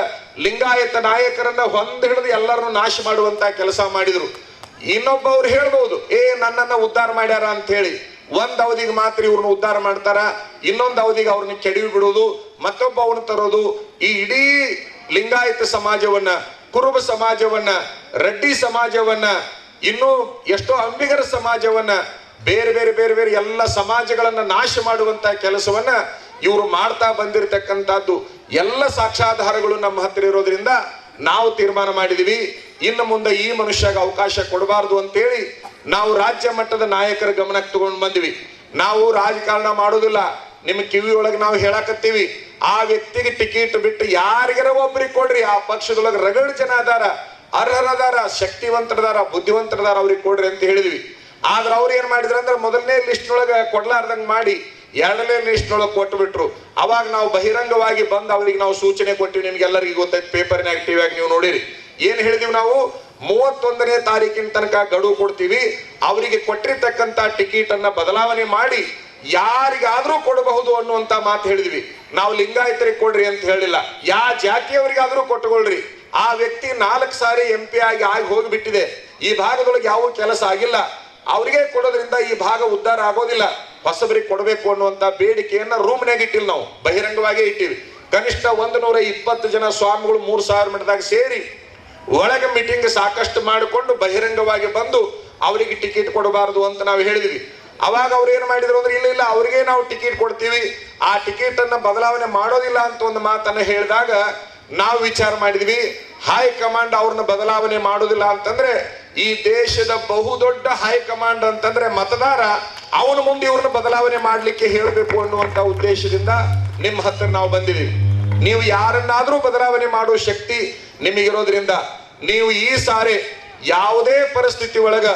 ಲಿಂಗಾಯತ ನಾಯಕರನ್ನ ಹೊಂದ್ ಹಿಡಿದು ಎಲ್ಲರನ್ನು ನಾಶ ಮಾಡುವಂತ ಕೆಲಸ ಮಾಡಿದ್ರು. ಇನ್ನೊಬ್ಬವ್ರು ಹೇಳ್ಬಹುದು, ನನ್ನನ್ನ ಉದ್ಧಾರ ಮಾಡ್ಯಾರ ಅಂತ ಹೇಳಿ. ಒಂದ್ ಅವಧಿಗೆ ಮಾತ್ರ ಇವ್ರನ್ನ ಉದ್ಧಾರ ಮಾಡ್ತಾರ, ಇನ್ನೊಂದು ಅವಧಿಗೆ ಅವ್ರನ್ನ ಕೆಡವಿ ಬಿಡುವುದು, ಮತ್ತೊಬ್ಬ ಅವನು ತರೋದು. ಈ ಇಡೀ ಲಿಂಗಾಯತ ಸಮಾಜವನ್ನ, ಕುರುಬ ಸಮಾಜವನ್ನ, ರೆಡ್ಡಿ ಸಮಾಜವನ್ನ, ಇನ್ನು ಎಷ್ಟೋ ಅಂಬಿಗರ ಸಮಾಜವನ್ನ, ಬೇರೆ ಬೇರೆ ಬೇರೆ ಬೇರೆ ಎಲ್ಲ ಸಮಾಜಗಳನ್ನ ನಾಶ ಮಾಡುವಂತ ಕೆಲಸವನ್ನ ಇವರು ಮಾಡ್ತಾ ಬಂದಿರತಕ್ಕಂಥದ್ದು ಎಲ್ಲ ಸಾಕ್ಷ್ಯಾಧಾರಗಳು ನಮ್ಮ ಹತ್ತಿರ ಇರೋದ್ರಿಂದ ನಾವು ತೀರ್ಮಾನ ಮಾಡಿದೀವಿ, ಇನ್ನು ಮುಂದೆ ಈ ಮನುಷ್ಯಗೆ ಅವಕಾಶ ಕೊಡಬಾರ್ದು ಅಂತೇಳಿ ನಾವು ರಾಜ್ಯ ಮಟ್ಟದ ನಾಯಕರ ಗಮನಕ್ಕೆ ತಗೊಂಡು ಬಂದ್ವಿ. ನಾವು ರಾಜಕಾರಣ ಮಾಡೋದಿಲ್ಲ, ನಿಮ್ಮ ಕಿವಿಯೊಳಗೆ ನಾವು ಹೇಳಕತ್ತೀವಿ, ಆ ವ್ಯಕ್ತಿಗೆ ಟಿಕೆಟ್ ಬಿಟ್ಟು ಯಾರಿಗಾರ ಒಬ್ರಿಗೆ ಕೊಡ್ರಿ. ಆ ಪಕ್ಷದೊಳಗೆ ರಗಡ್ ಜನ ಅದಾರ, ಅರ್ಹರದಾರ, ಶಕ್ತಿವಂತರದಾರ, ಬುದ್ಧಿವಂತರದಾರ, ಅವ್ರಿಗೆ ಕೊಡ್ರಿ ಅಂತ ಹೇಳಿದ್ವಿ. ಆದ್ರೆ ಅವ್ರು ಏನ್ ಮಾಡಿದ್ರ ಅಂದ್ರೆ ಮೊದಲನೇ ಲಿಸ್ಟ್ ನೊಳಗೆ ಕೊಡ್ಲಾರ್ದಂಗ್ ಮಾಡಿ 2ನೇ ಲಿಸ್ಟ್ ನೊಳಗೆ ಕೊಟ್ಟು ಬಿಟ್ರು. ಅವಾಗ ನಾವು ಬಹಿರಂಗವಾಗಿ ಬಂದು ಅವ್ರಿಗೆ ನಾವು ಸೂಚನೆ ಕೊಟ್ಟಿವಿ. ನಿಮ್ಗೆಲ್ಲರಿಗೂ ಗೊತ್ತೈತಿ, ಪೇಪರ್ನಾಗ ಟಿವಿಯಾಗ ನೀವು ನೋಡಿರಿ. ಏನ್ ಹೇಳಿದೀವಿ ನಾವು? 31ನೇ ತಾರೀಕಿನ ತನಕ ಗಡುವು ಕೊಡ್ತೀವಿ, ಅವರಿಗೆ ಕೊಟ್ಟಿರ್ತಕ್ಕಂತ ಟಿಕೆಟ್ ಅನ್ನ ಬದಲಾವಣೆ ಮಾಡಿ ಯಾರಿಗಾದ್ರೂ ಕೊಡಬಹುದು ಅನ್ನುವಂತ ಮಾತು ಹೇಳಿದ್ವಿ. ನಾವು ಲಿಂಗಾಯತರಿಗೆ ಕೊಡ್ರಿ ಅಂತ ಹೇಳಿಲ್ಲ, ಯಾವ ಜಾತಿಯವರಿಗಾದ್ರೂ ಕೊಟ್ಟುಕೊಳ್ರಿ. ಆ ವ್ಯಕ್ತಿ 4 ಸಾರಿ MP ಆಗಿ ಹೋಗಿಬಿಟ್ಟಿದೆ, ಈ ಭಾಗದೊಳಗೆ ಯಾವ ಕೆಲಸ ಆಗಿಲ್ಲ, ಅವರಿಗೆ ಕೊಡೋದ್ರಿಂದ ಈ ಭಾಗ ಉದ್ಧಾರ ಆಗೋದಿಲ್ಲ, ಹೊಸಬರಿಗೆ ಕೊಡಬೇಕು ಅನ್ನುವಂತ ಬೇಡಿಕೆಯನ್ನ ರೂಮ್ನಾಗ ಇಟ್ಟಿಲ್ಲ, ನಾವು ಬಹಿರಂಗವಾಗಿ ಇಟ್ಟಿವಿ. ಕನಿಷ್ಠ 120 ಜನ ಸ್ವಾಮಿಗಳು 3000 ಮಠದಾಗ ಸೇರಿ ಒಳಗೆ ಮೀಟಿಂಗ್ ಸಾಕಷ್ಟು ಮಾಡಿಕೊಂಡು ಬಹಿರಂಗವಾಗಿ ಬಂದು ಅವರಿಗೆ ಟಿಕೆಟ್ ಕೊಡಬಾರದು ಅಂತ ನಾವು ಹೇಳಿದ್ವಿ. ಅವಾಗ ಅವ್ರು ಏನ್ ಮಾಡಿದ್ರು ಅಂದ್ರೆ ಇಲ್ಲ ಅವ್ರಿಗೆ ನಾವು ಟಿಕೆಟ್ ಕೊಡ್ತೀವಿ, ಆ ಟಿಕೆಟ್ ಅನ್ನ ಬದಲಾವಣೆ ಮಾಡೋದಿಲ್ಲ ಅಂತ ಒಂದು ಮಾತನ್ನ ಹೇಳಿದಾಗ ನಾವು ವಿಚಾರ ಮಾಡಿದ್ವಿ, ಹೈಕಮಾಂಡ್ ಅವ್ರನ್ನ ಬದಲಾವಣೆ ಮಾಡೋದಿಲ್ಲ ಅಂತಂದ್ರೆ ಈ ದೇಶದ ಬಹುದೊಡ್ಡ ಹೈಕಮಾಂಡ್ ಅಂತಂದ್ರೆ ಮತದಾರ, ಅವನ ಮುಂದೆ ಇವ್ರನ್ನ ಬದಲಾವಣೆ ಮಾಡ್ಲಿಕ್ಕೆ ಹೇಳಬೇಕು ಅನ್ನುವಂತ ಉದ್ದೇಶದಿಂದ ನಿಮ್ಮ ಹತ್ತಿರ ನಾವು ಬಂದಿದ್ದೀವಿ. ನೀವು ಯಾರನ್ನಾದ್ರೂ ಬದಲಾವಣೆ ಮಾಡುವ ಶಕ್ತಿ ನಿಮಗಿರೋದ್ರಿಂದ ನೀವು ಈ ಸಾರಿ ಯಾವುದೇ ಪರಿಸ್ಥಿತಿ ಒಳಗ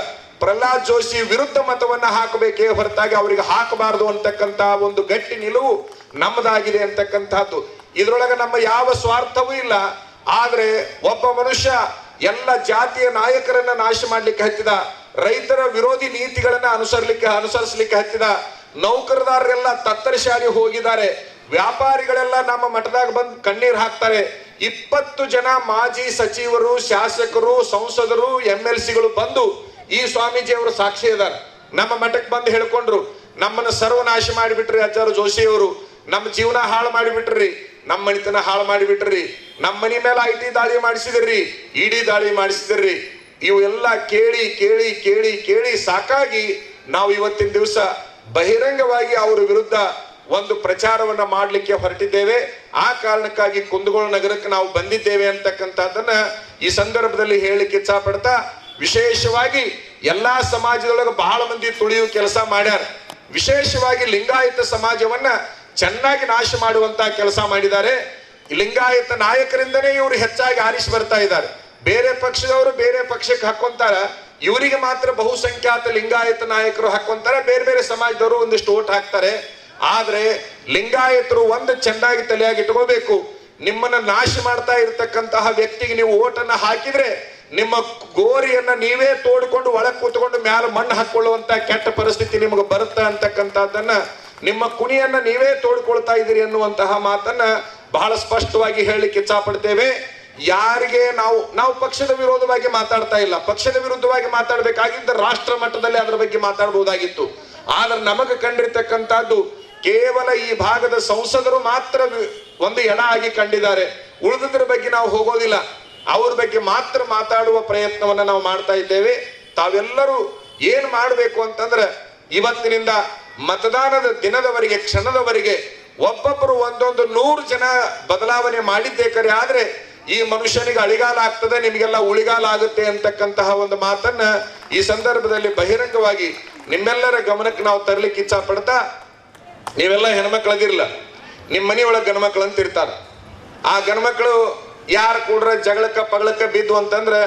ಪ್ರಹ್ಲಾದ್ ಜೋಶಿ ವಿರುದ್ಧ ಮತವನ್ನ ಹಾಕಬೇಕೇ ಹೊರತಾಗಿ ಅವರಿಗೆ ಹಾಕಬಾರದು ಅಂತಕ್ಕಂತ ಒಂದು ಗಟ್ಟಿ ನಿಲುವು ನಮ್ಮದಾಗಿದೆ ಅಂತಕ್ಕಂಥದ್ದು. ಇದ್ರೊಳಗೆ ನಮ್ಮ ಯಾವ ಸ್ವಾರ್ಥವೂ ಇಲ್ಲ. ಆದ್ರೆ ಒಬ್ಬ ಮನುಷ್ಯ ಎಲ್ಲ ಜಾತಿಯ ನಾಯಕರನ್ನ ನಾಶ ಮಾಡ್ಲಿಕ್ಕೆ ಹತ್ತಿದ, ರೈತರ ವಿರೋಧಿ ನೀತಿಗಳನ್ನ ಅನುಸರಿಸಲಿಕ್ಕೆ ಹತ್ತಿದ, ನೌಕರದಾರರೆಲ್ಲ ತತ್ತರಿಸಾಡಿ ಹೋಗಿದ್ದಾರೆ, ವ್ಯಾಪಾರಿಗಳೆಲ್ಲ ನಮ್ಮ ಮಠದಾಗ ಬಂದು ಕಣ್ಣೀರ್ ಹಾಕ್ತಾರೆ. 20 ಜನ ಮಾಜಿ ಸಚಿವರು, ಶಾಸಕರು, ಸಂಸದರು, MLCಗಳು ಬಂದು ಈ ಸ್ವಾಮೀಜಿಯವರು ಸಾಕ್ಷಿ ಇದ್ದಾರೆ. ನಮ್ಮ ಮಠಕ್ಕೆ ಬಂದು ಹೇಳ್ಕೊಂಡ್ರು, ನಮ್ಮನ್ನ ಸರ್ವನಾಶ ಮಾಡಿಬಿಟ್ರಿ ಅಜ್ಜಾರು ಜೋಶಿಯವರು, ನಮ್ಮ ಜೀವನ ಹಾಳು ಮಾಡಿಬಿಟ್ರಿ, ನಮ್ಮ ಮನಿತನ ಹಾಳು ಮಾಡಿಬಿಟ್ರಿ, ನಮ್ಮ ಮನಿ ಮೇಲೆ IT ದಾಳಿ ಮಾಡಿಸಿದ್ರಿ, ED ದಾಳಿ ಮಾಡಿಸಿದ್ರಿ. ಇವೆಲ್ಲ ಕೇಳಿ ಕೇಳಿ ಕೇಳಿ ಕೇಳಿ ಸಾಕಾಗಿ ನಾವು ಇವತ್ತಿನ ದಿವಸ ಬಹಿರಂಗವಾಗಿ ಅವರ ವಿರುದ್ಧ ಒಂದು ಪ್ರಚಾರವನ್ನ ಮಾಡಲಿಕ್ಕೆ ಹೊರಟಿದ್ದೇವೆ. ಆ ಕಾರಣಕ್ಕಾಗಿ ಕುಂದಗೋಳ ನಗರಕ್ಕೆ ನಾವು ಬಂದಿದ್ದೇವೆ ಅಂತಕ್ಕಂಥದ್ದನ್ನ ಈ ಸಂದರ್ಭದಲ್ಲಿ ಹೇಳಲಿಕ್ಕೆ ಇಚ್ಛಾ ಪಡ್ತಾ, ವಿಶೇಷವಾಗಿ ಎಲ್ಲಾ ಸಮಾಜದೊಳಗೆ ಬಹಳ ಮಂದಿ ತುಳಿಯುವ ಕೆಲಸ ಮಾಡ್ಯಾರ. ವಿಶೇಷವಾಗಿ ಲಿಂಗಾಯತ ಸಮಾಜವನ್ನ ಚೆನ್ನಾಗಿ ನಾಶ ಮಾಡುವಂತ ಕೆಲಸ ಮಾಡಿದ್ದಾರೆ. ಲಿಂಗಾಯತ ನಾಯಕರಿಂದನೇ ಇವರು ಹೆಚ್ಚಾಗಿ ಆರಿಸಿ ಬರ್ತಾ ಇದ್ದಾರೆ. ಬೇರೆ ಪಕ್ಷದವರು ಬೇರೆ ಪಕ್ಷಕ್ಕೆ ಹಾಕೊಂತಾರ, ಇವರಿಗೆ ಮಾತ್ರ ಬಹುಸಂಖ್ಯಾತ ಲಿಂಗಾಯತ ನಾಯಕರು ಹಾಕೊಂತಾರೆ, ಬೇರೆ ಬೇರೆ ಸಮಾಜದವರು ಒಂದಿಷ್ಟು ಓಟ್ ಹಾಕ್ತಾರೆ. ಆದ್ರೆ ಲಿಂಗಾಯತರು ಒಂದು ಚೆನ್ನಾಗಿ ತಲೆಯಾಗಿ ಇಟ್ಕೋಬೇಕು, ನಿಮ್ಮನ್ನ ನಾಶ ಮಾಡ್ತಾ ಇರ್ತಕ್ಕಂತಹ ವ್ಯಕ್ತಿಗೆ ನೀವು ಓಟನ್ನ ಹಾಕಿದ್ರೆ ನಿಮ್ಮ ಗೋರಿಯನ್ನ ನೀವೇ ತೋಡ್ಕೊಂಡು ಒಳಗೆ ಕೂತ್ಕೊಂಡು ಮ್ಯಾಲ ಮಣ್ಣು ಹಾಕೊಳ್ಳುವಂತ ಕೆಟ್ಟ ಪರಿಸ್ಥಿತಿ ನಿಮಗೆ ಬರುತ್ತೆ ಅಂತಕ್ಕಂಥದ್ದನ್ನ, ನಿಮ್ಮ ಕುಣಿಯನ್ನ ನೀವೇ ತೋಡ್ಕೊಳ್ತಾ ಇದ್ದೀರಿ ಅನ್ನುವಂತಹ ಮಾತನ್ನ ಬಹಳ ಸ್ಪಷ್ಟವಾಗಿ ಹೇಳಲಿಕ್ಕೆ ಇಚ್ಛಾ ಪಡ್ತೇವೆ. ಯಾರಿಗೆ ನಾವು ಪಕ್ಷದ ವಿರೋಧವಾಗಿ ಮಾತಾಡ್ತಾ ಇಲ್ಲ. ಪಕ್ಷದ ವಿರುದ್ಧವಾಗಿ ಮಾತಾಡ್ಬೇಕಾಗಿದ್ದ ರಾಷ್ಟ್ರ ಮಟ್ಟದಲ್ಲಿ ಅದರ ಬಗ್ಗೆ ಮಾತಾಡಬಹುದಾಗಿತ್ತು. ಆದ್ರೆ ನಮಗೆ ಕಂಡಿರ್ತಕ್ಕಂಥದ್ದು ಕೇವಲ ಈ ಭಾಗದ ಸಂಸದರು ಮಾತ್ರ ಒಂದು ಎಡ ಆಗಿ ಕಂಡಿದ್ದಾರೆ. ಉಳಿದದ್ರ ಬಗ್ಗೆ ನಾವು ಹೋಗೋದಿಲ್ಲ, ಅವ್ರ ಬಗ್ಗೆ ಮಾತ್ರ ಮಾತಾಡುವ ಪ್ರಯತ್ನವನ್ನ ನಾವು ಮಾಡ್ತಾ ಇದ್ದೇವೆ. ತಾವೆಲ್ಲರೂ ಏನ್ ಮಾಡಬೇಕು ಅಂತಂದ್ರೆ, ಇವತ್ತಿನಿಂದ ಮತದಾನದ ದಿನದವರೆಗೆ, ಕ್ಷಣದವರೆಗೆ ಒಬ್ಬೊಬ್ಬರು ಒಂದೊಂದು 100 ಜನ ಬದಲಾವಣೆ ಮಾಡಿದ್ದೇ ಕರೆ ಆದ್ರೆ ಈ ಮನುಷ್ಯನಿಗೆ ಅಳಿಗಾಲ ಆಗ್ತದೆ, ನಿಮಗೆಲ್ಲ ಉಳಿಗಾಲ ಆಗುತ್ತೆ ಅಂತಕ್ಕಂತಹ ಒಂದು ಮಾತನ್ನ ಈ ಸಂದರ್ಭದಲ್ಲಿ ಬಹಿರಂಗವಾಗಿ ನಿಮ್ಮೆಲ್ಲರ ಗಮನಕ್ಕೆ ನಾವು ತರಲಿಕ್ಕೆ ಇಚ್ಛಾ ಪಡ್ತಾ, ನೀವೆಲ್ಲ ಹೆಣ್ಮಕ್ಳದಿರ್ಲ, ನಿಮ್ಮ ಮನೆಯೊಳಗೆ ಗಣಮಕ್ಳು ಅಂತ ಇರ್ತಾರ. ಆ ಗಣಮಕ್ಳು ಯಾರು ಕೂಡ್ರ ಜಗಳಕ್ಕ ಪಗಳಕ್ಕ ಬಿದ್ದು ಅಂತಂದ್ರೆ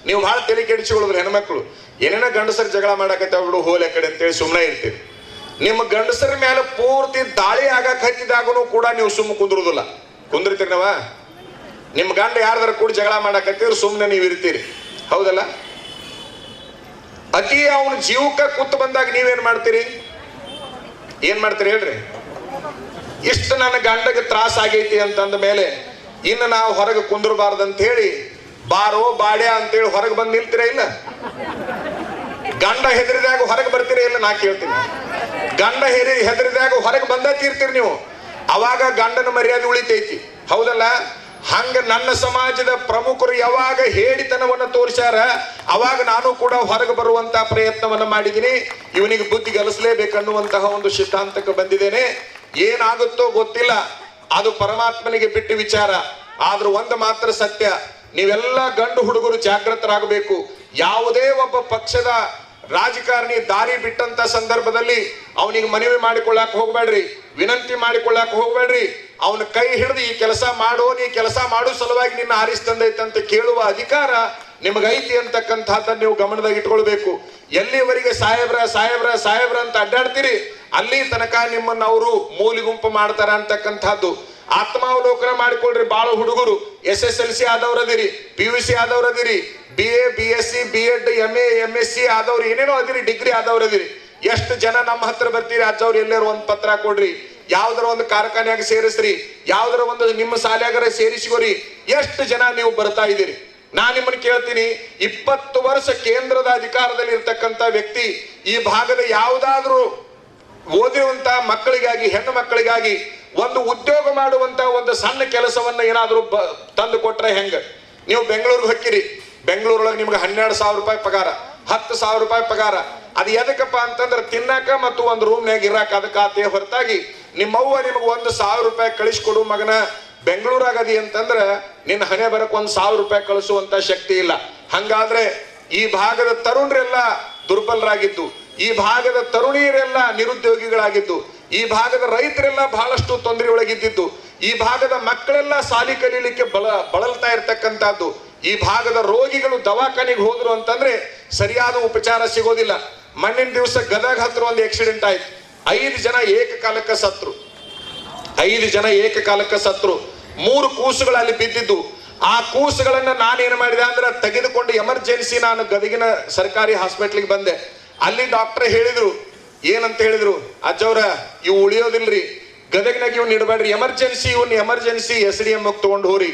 ನೀವು ಬಹಳ ತಲೆ ಕೆಡಿಸಿಕೊಳ್ಳೋದ್ರು. ಹೆಣ್ಮಕ್ಳು ಏನೇನ ಗಂಡಸರು ಜಗಳ ಮಾಡಕತ್ತ ಬಿಡು ಹೋಲೆ ಕಡೆ ಅಂತೇಳಿ ಸುಮ್ಮನೆ ಇರ್ತೀರಿ. ನಿಮ್ಮ ಗಂಡಸರ ಮೇಲೆ ಪೂರ್ತಿ ದಾಳಿ ಆಗಕ್ ಹತ್ತಿದಾಗೂ ಕೂಡ ನೀವು ಸುಮ್ಮ ಕುಂದ್ರುದಿಲ್ಲ. ಕುಂದಿರ್ತೀರಿ ನಾವ? ನಿಮ್ಮ ಗಂಡ ಯಾರ್ದಾರ ಕೂಡ ಜಗಳ ಮಾಡಕತ್ತಿದ್ರು ಸುಮ್ಮನೆ ನೀವು ಇರ್ತೀರಿ, ಹೌದಲ್ಲ? ಅತಿ ಅವನ ಜೀವಕ್ಕೆ ಕೂತು ಬಂದಾಗ ನೀವೇನ್ ಮಾಡ್ತೀರಿ? ಏನ್ ಮಾಡ್ತೀರಿ ಹೇಳ್ರಿ? ಇಷ್ಟು ನನ್ನ ಗಂಡಗೆ ತ್ರಾಸ ಆಗೈತಿ ಅಂತಂದ ಮೇಲೆ ಇನ್ನು ನಾವು ಹೊರಗೆ ಕುಂದ್ರಬಾರ್ದಂತ ಹೇಳಿ ಬಾರೋ ಬಾಡ್ಯ ಅಂತೇಳಿ ಹೊರಗೆ ಬಂದು ನಿಲ್ತೀರ ಇಲ್ಲ? ಗಂಡ ಹೆದರಿದಾಗ ಹೊರಗೆ ಬರ್ತೀರ ಇಲ್ಲ? ನಾ ಕೇಳ್ತೀನಿ. ಗಂಡ ಹೆದರಿದಾಗ ಹೊರಗೆ ಬಂದ ತೀರ್ತೀರಿ ನೀವು, ಅವಾಗ ಗಂಡನ ಮರ್ಯಾದೆ ಉಳಿತೈತಿ, ಹೌದಲ್ಲ? ಹಂಗ ನನ್ನ ಸಮಾಜದ ಪ್ರಮುಖರು ಯಾವಾಗ ಹೇಳಿತನವನ್ನ ತೋರಿಸ್ಯಾರ ಅವಾಗ ನಾನು ಕೂಡ ಹೊರಗೆ ಬರುವಂತ ಪ್ರಯತ್ನವನ್ನ ಮಾಡಿದ್ದೀನಿ. ಇವನಿಗೆ ಬುದ್ಧಿ ಕಲಿಸಲೇಬೇಕನ್ನುವಂತಹ ಒಂದು ಸಿದ್ಧಾಂತಕ್ಕೆ ಬಂದಿದ್ದೇನೆ. ಏನಾಗುತ್ತೋ ಗೊತ್ತಿಲ್ಲ, ಅದು ಪರಮಾತ್ಮನಿಗೆ ಬಿಟ್ಟು ವಿಚಾರ. ಆದ್ರೂ ಒಂದು ಮಾತ್ರ ಸತ್ಯ, ನೀವೆಲ್ಲ ಗಂಡು ಹುಡುಗರು ಜಾಗೃತರಾಗಬೇಕು. ಯಾವುದೇ ಒಬ್ಬ ಪಕ್ಷದ ರಾಜಕಾರಣಿ ದಾರಿ ಬಿಟ್ಟಂತ ಸಂದರ್ಭದಲ್ಲಿ ಅವನಿಗೆ ಮನವಿ ಮಾಡಿಕೊಳ್ಳಾಕ ಹೋಗ್ಬೇಡ್ರಿ, ವಿನಂತಿ ಮಾಡಿಕೊಳ್ಳಾಕ ಹೋಗ್ಬೇಡ್ರಿ. ಅವನ ಕೈ ಹಿಡಿದು ಈ ಕೆಲಸ ಮಾಡೋ, ನೀ ಕೆಲಸ ಮಾಡೋ ಸಲುವಾಗಿ ನಿನ್ನ ಆರಿಸ್ತಂದೈತಂತ ಕೇಳುವ ಅಧಿಕಾರ ನಿಮಗೈತಿ ಅಂತಕ್ಕಂಥದ್ದನ್ನ ನೀವು ಗಮನದಾಗ ಇಟ್ಕೊಳ್ಬೇಕು. ಎಲ್ಲಿವರೆಗೆ ಸಾಹೇಬ್ರ ಸಾಹೇಬ್ರ ಸಾಹೇಬ್ರ ಅಂತ ಅಡ್ಡಾಡ್ತೀರಿ ಅಲ್ಲಿ ತನಕ ನಿಮ್ಮನ್ನ ಅವರು ಮೂಲಿ ಗುಂಪು ಮಾಡ್ತಾರ ಅಂತಕ್ಕಂಥದ್ದು ಆತ್ಮಾವಲೋಕನ ಮಾಡಿಕೊಳ್ರಿ. ಬಾಳ ಹುಡುಗರು SSLC ಆದವ್ರದಿರಿ, PUC ಆದವ್ರದಿರಿ, BA BSc B.Ed MA MSc ಆದವ್ರು ಏನೇನೋ ಅದಿರಿ, ಡಿಗ್ರಿ ಆದವ್ರದಿರಿ. ಎಷ್ಟು ಜನ ನಮ್ಮ ಹತ್ರ ಬರ್ತೀರಿ? ಅಜ್ಜವ್ರು ಎಲ್ಲರೂ ಒಂದು ಪತ್ರ ಕೊಡ್ರಿ, ಯಾವ್ದಾರ ಒಂದು ಕಾರ್ಖಾನೆಯಾಗ ಸೇರಿಸ್ರಿ, ಯಾವ್ದಾರ ಒಂದು ನಿಮ್ಮ ಶಾಲೆಯಾಗರ ಸೇರಿಸಿಕೊರಿ. ಎಷ್ಟು ಜನ ನೀವು ಬರ್ತಾ ಇದ್ದೀರಿ? ನಾನು ನಿಮ್ಮನ್ನು ಕೇಳ್ತೀನಿ, 20 ವರ್ಷ ಕೇಂದ್ರದ ಅಧಿಕಾರದಲ್ಲಿ ಇರ್ತಕ್ಕಂಥ ವ್ಯಕ್ತಿ ಈ ಭಾಗದ ಯಾವುದಾದ್ರೂ ಓದಿರುವಂತ ಮಕ್ಕಳಿಗಾಗಿ, ಹೆಣ್ಣು ಮಕ್ಕಳಿಗಾಗಿ ಒಂದು ಉದ್ಯೋಗ ಮಾಡುವಂತ ಒಂದು ಸಣ್ಣ ಕೆಲಸವನ್ನ ಏನಾದ್ರೂ ತಂದು ಕೊಟ್ರೆ ಹೆಂಗ? ನೀವು ಬೆಂಗಳೂರಿಗೆ ಹೊಕ್ಕಿರಿ, ಬೆಂಗಳೂರೊಳಗೆ ನಿಮ್ಗೆ 12,000 ರೂಪಾಯಿ ಪಗಾರ, 10,000 ರೂಪಾಯಿ ಪಗಾರ. ಅದು ಎದಕ್ಕಪ್ಪ ಅಂತಂದ್ರೆ ತಿನ್ನಾಕ ಮತ್ತು ಒಂದು ರೂಮ್ನಾಗ ಇರಾಕ, ಅದಕ್ಕೆ ಆತೆ ಹೊರತಾಗಿ ನಿಮ್ಮವ್ವ ನಿಮ್ಗೆ 1,000 ರೂಪಾಯಿ ಕಳಿಸ್ಕೊಡು ಮಗನ ಬೆಂಗಳೂರಾಗದಿ ಅಂತಂದ್ರೆ ನಿನ್ನ ಹಣೆ ಬರಕ್ 1,000 ರೂಪಾಯಿ ಕಳಿಸುವಂತ ಶಕ್ತಿ ಇಲ್ಲ. ಹಂಗಾದ್ರೆ ಈ ಭಾಗದ ತರುಣರೆಲ್ಲ ದುರ್ಬಲರಾಗಿದ್ದು, ಈ ಭಾಗದ ತರುಣಿಯರೆಲ್ಲ ನಿರುದ್ಯೋಗಿಗಳಾಗಿದ್ದು, ಈ ಭಾಗದ ರೈತರೆಲ್ಲ ಬಹಳಷ್ಟು ತೊಂದರೆ ಒಳಗಿದ್ದು, ಈ ಭಾಗದ ಮಕ್ಕಳೆಲ್ಲ ಶಾಲಿ ಕಲೀಲಿಕ್ಕೆ ಬಳಲ್ತಾ ಇರ್ತಕ್ಕಂಥದ್ದು, ಈ ಭಾಗದ ರೋಗಿಗಳು ದವಾಖಾನೆಗೆ ಹೋದ್ರು ಅಂತಂದ್ರೆ ಸರಿಯಾದ ಉಪಚಾರ ಸಿಗೋದಿಲ್ಲ. ಮಣ್ಣಿನ ದಿವಸ ಗದಗ ಹತ್ರ ಒಂದು ಆಕ್ಸಿಡೆಂಟ್ ಆಯ್ತು, 5 ಜನ ಏಕಕಾಲಕ್ಕೆ ಸತ್ರು. 5 ಜನ ಏಕಕಾಲಕ್ಕೆ ಸತ್ರು. 3 ಕೂಸುಗಳು ಅಲ್ಲಿ ಬಿದ್ದಿದ್ದು. ಆ ಕೂಸುಗಳನ್ನ ನಾನೇನು ಮಾಡಿದೆ ಅಂದ್ರೆ ತೆಗೆದುಕೊಂಡು ಎಮರ್ಜೆನ್ಸಿ ನಾನು ಗದಗಿನ ಸರ್ಕಾರಿ ಹಾಸ್ಪಿಟ್ಲಿಗೆ ಬಂದೆ. ಅಲ್ಲಿ ಡಾಕ್ಟರ್ ಹೇಳಿದ್ರು, ಏನಂತ ಹೇಳಿದ್ರು, ಅಜ್ಜವ್ರ ಇವು ಉಳಿಯೋದಿಲ್ರಿ, ಗದಗಿನಾಗ ಇವ್ನ ಇಡಬೇಡ್ರಿ, ಎಮರ್ಜೆನ್ಸಿ SDM ತಗೊಂಡು ಹೋರಿ,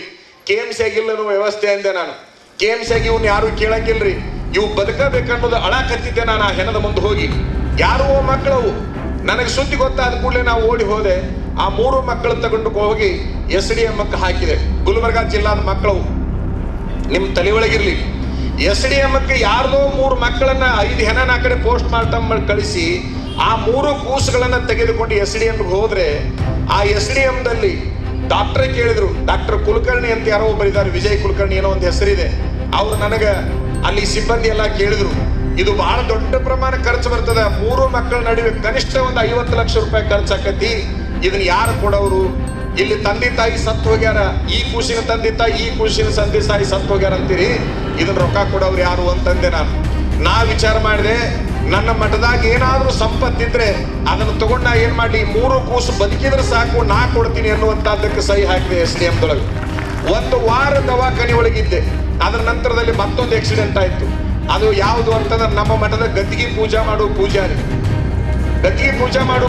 KMC ಆಗಿಲ್ಲ ವ್ಯವಸ್ಥೆ ಅಂದೆ ನಾನು. KMC ಆಗಿ ಇವ್ನ ಯಾರು ಕೇಳಂಗಿಲ್ರಿ, ಇವು ಬದುಕಬೇಕನ್ನೋದು ಅಳಕತ್ತಿದ್ದೆ ನಾನು ಆ ಹೆಣದ ಮುಂದೆ ಹೋಗಿ. ಯಾರೋ ಮಕ್ಕಳವು ನನಗೆ ಸುದ್ದಿ ಗೊತ್ತಾದ ಕೂಡಲೇ ನಾವು ಓಡಿ ಹೋದೆ. ಆ 3 ಮಕ್ಕಳು ತಗೊಂಡು ಹೋಗಿ SDM ಹಾಕಿದೆ. ಗುಲ್ಬರ್ಗಾ ಜಿಲ್ಲಾದ ಮಕ್ಕಳು, ನಿಮ್ ತಲೆ ಒಳಗಿರ್ಲಿ, SDM ಯಾರ್ದೋ 3 ಮಕ್ಕಳನ್ನ 5 ಹೆಣನ ಆ ಕಡೆ ಪೋಸ್ಟ್ ಮಾರ್ಟಮ್ ಮಾಡಿ ಕಳಿಸಿ ಆ 3 ಕೂಸುಗಳನ್ನ ತೆಗೆದುಕೊಂಡು SDM ಹೋದ್ರೆ ಆ SDM ದಲ್ಲಿ ಡಾಕ್ಟರ್ ಕೇಳಿದ್ರು, ಡಾಕ್ಟರ್ ಕುಲಕರ್ಣಿ ಅಂತ ಯಾರೋ ಒಬ್ಬರಿದ್ದಾರೆ, ವಿಜಯ್ ಕುಲಕರ್ಣಿ ಏನೋ ಒಂದು ಹೆಸರಿದೆ. ಅವ್ರು ನನಗೆ ಅಲ್ಲಿ ಸಿಬ್ಬಂದಿ ಎಲ್ಲ ಕೇಳಿದ್ರು, ಇದು ಬಹಳ ದೊಡ್ಡ ಪ್ರಮಾಣ ಖರ್ಚು ಬರ್ತದೆ, 3 ಮಕ್ಕಳ ನಡುವೆ ಕನಿಷ್ಠ ಒಂದು 50 ಲಕ್ಷ ರೂಪಾಯಿ ಖರ್ಚಾಕತಿ, ಇದನ್ನ ಯಾರು ಕೊಡೋರು? ಇಲ್ಲಿ ತಂದೆ ತಾಯಿ ಸತ್ತು ಹೋಗ್ಯಾರ, ಈ ಕೂಸಿನ ತಂದೆ ತಾಯಿ ಈ ಕೂಸಿನ ತಂದೆ ತಾಯಿ ಸತ್ತು ಹೋಗ್ಯಾರ ಅಂತೀರಿ, ಇದನ್ನ ರೊಕ್ಕ ಕೊಡೋರು ಯಾರು ಅಂತಂದೆ ನಾ ವಿಚಾರ ಮಾಡಿದೆ. ನನ್ನ ಮಠದಾಗ ಏನಾದ್ರೂ ಸಂಪತ್ತಿದ್ರೆ ಅದನ್ನು ತಗೊಂಡು ನಾ ಏನ್ ಮಾಡ್ಲಿ, 3 ಕೂಸು ಬದುಕಿದ್ರೆ ಸಾಕು, ನಾ ಕೊಡ್ತೀನಿ ಅನ್ನುವಂತದ್ದಕ್ಕೆ ಸಹಿ ಹಾಕಿದೆ SDM ದೊಳಗೆ. 1 ವಾರ ದವಾಖಾನೆ ಒಳಗಿದ್ದೆ. ಅದರ ನಂತರದಲ್ಲಿ ಮತ್ತೊಂದು ಆಕ್ಸಿಡೆಂಟ್ ಆಯ್ತು. ಅದು ಯಾವುದು ಅಂತಂದ್ರೆ ನಮ್ಮ ಮಠದ ಗದ್ದಿಗೆ ಪೂಜಾ ಮಾಡೋ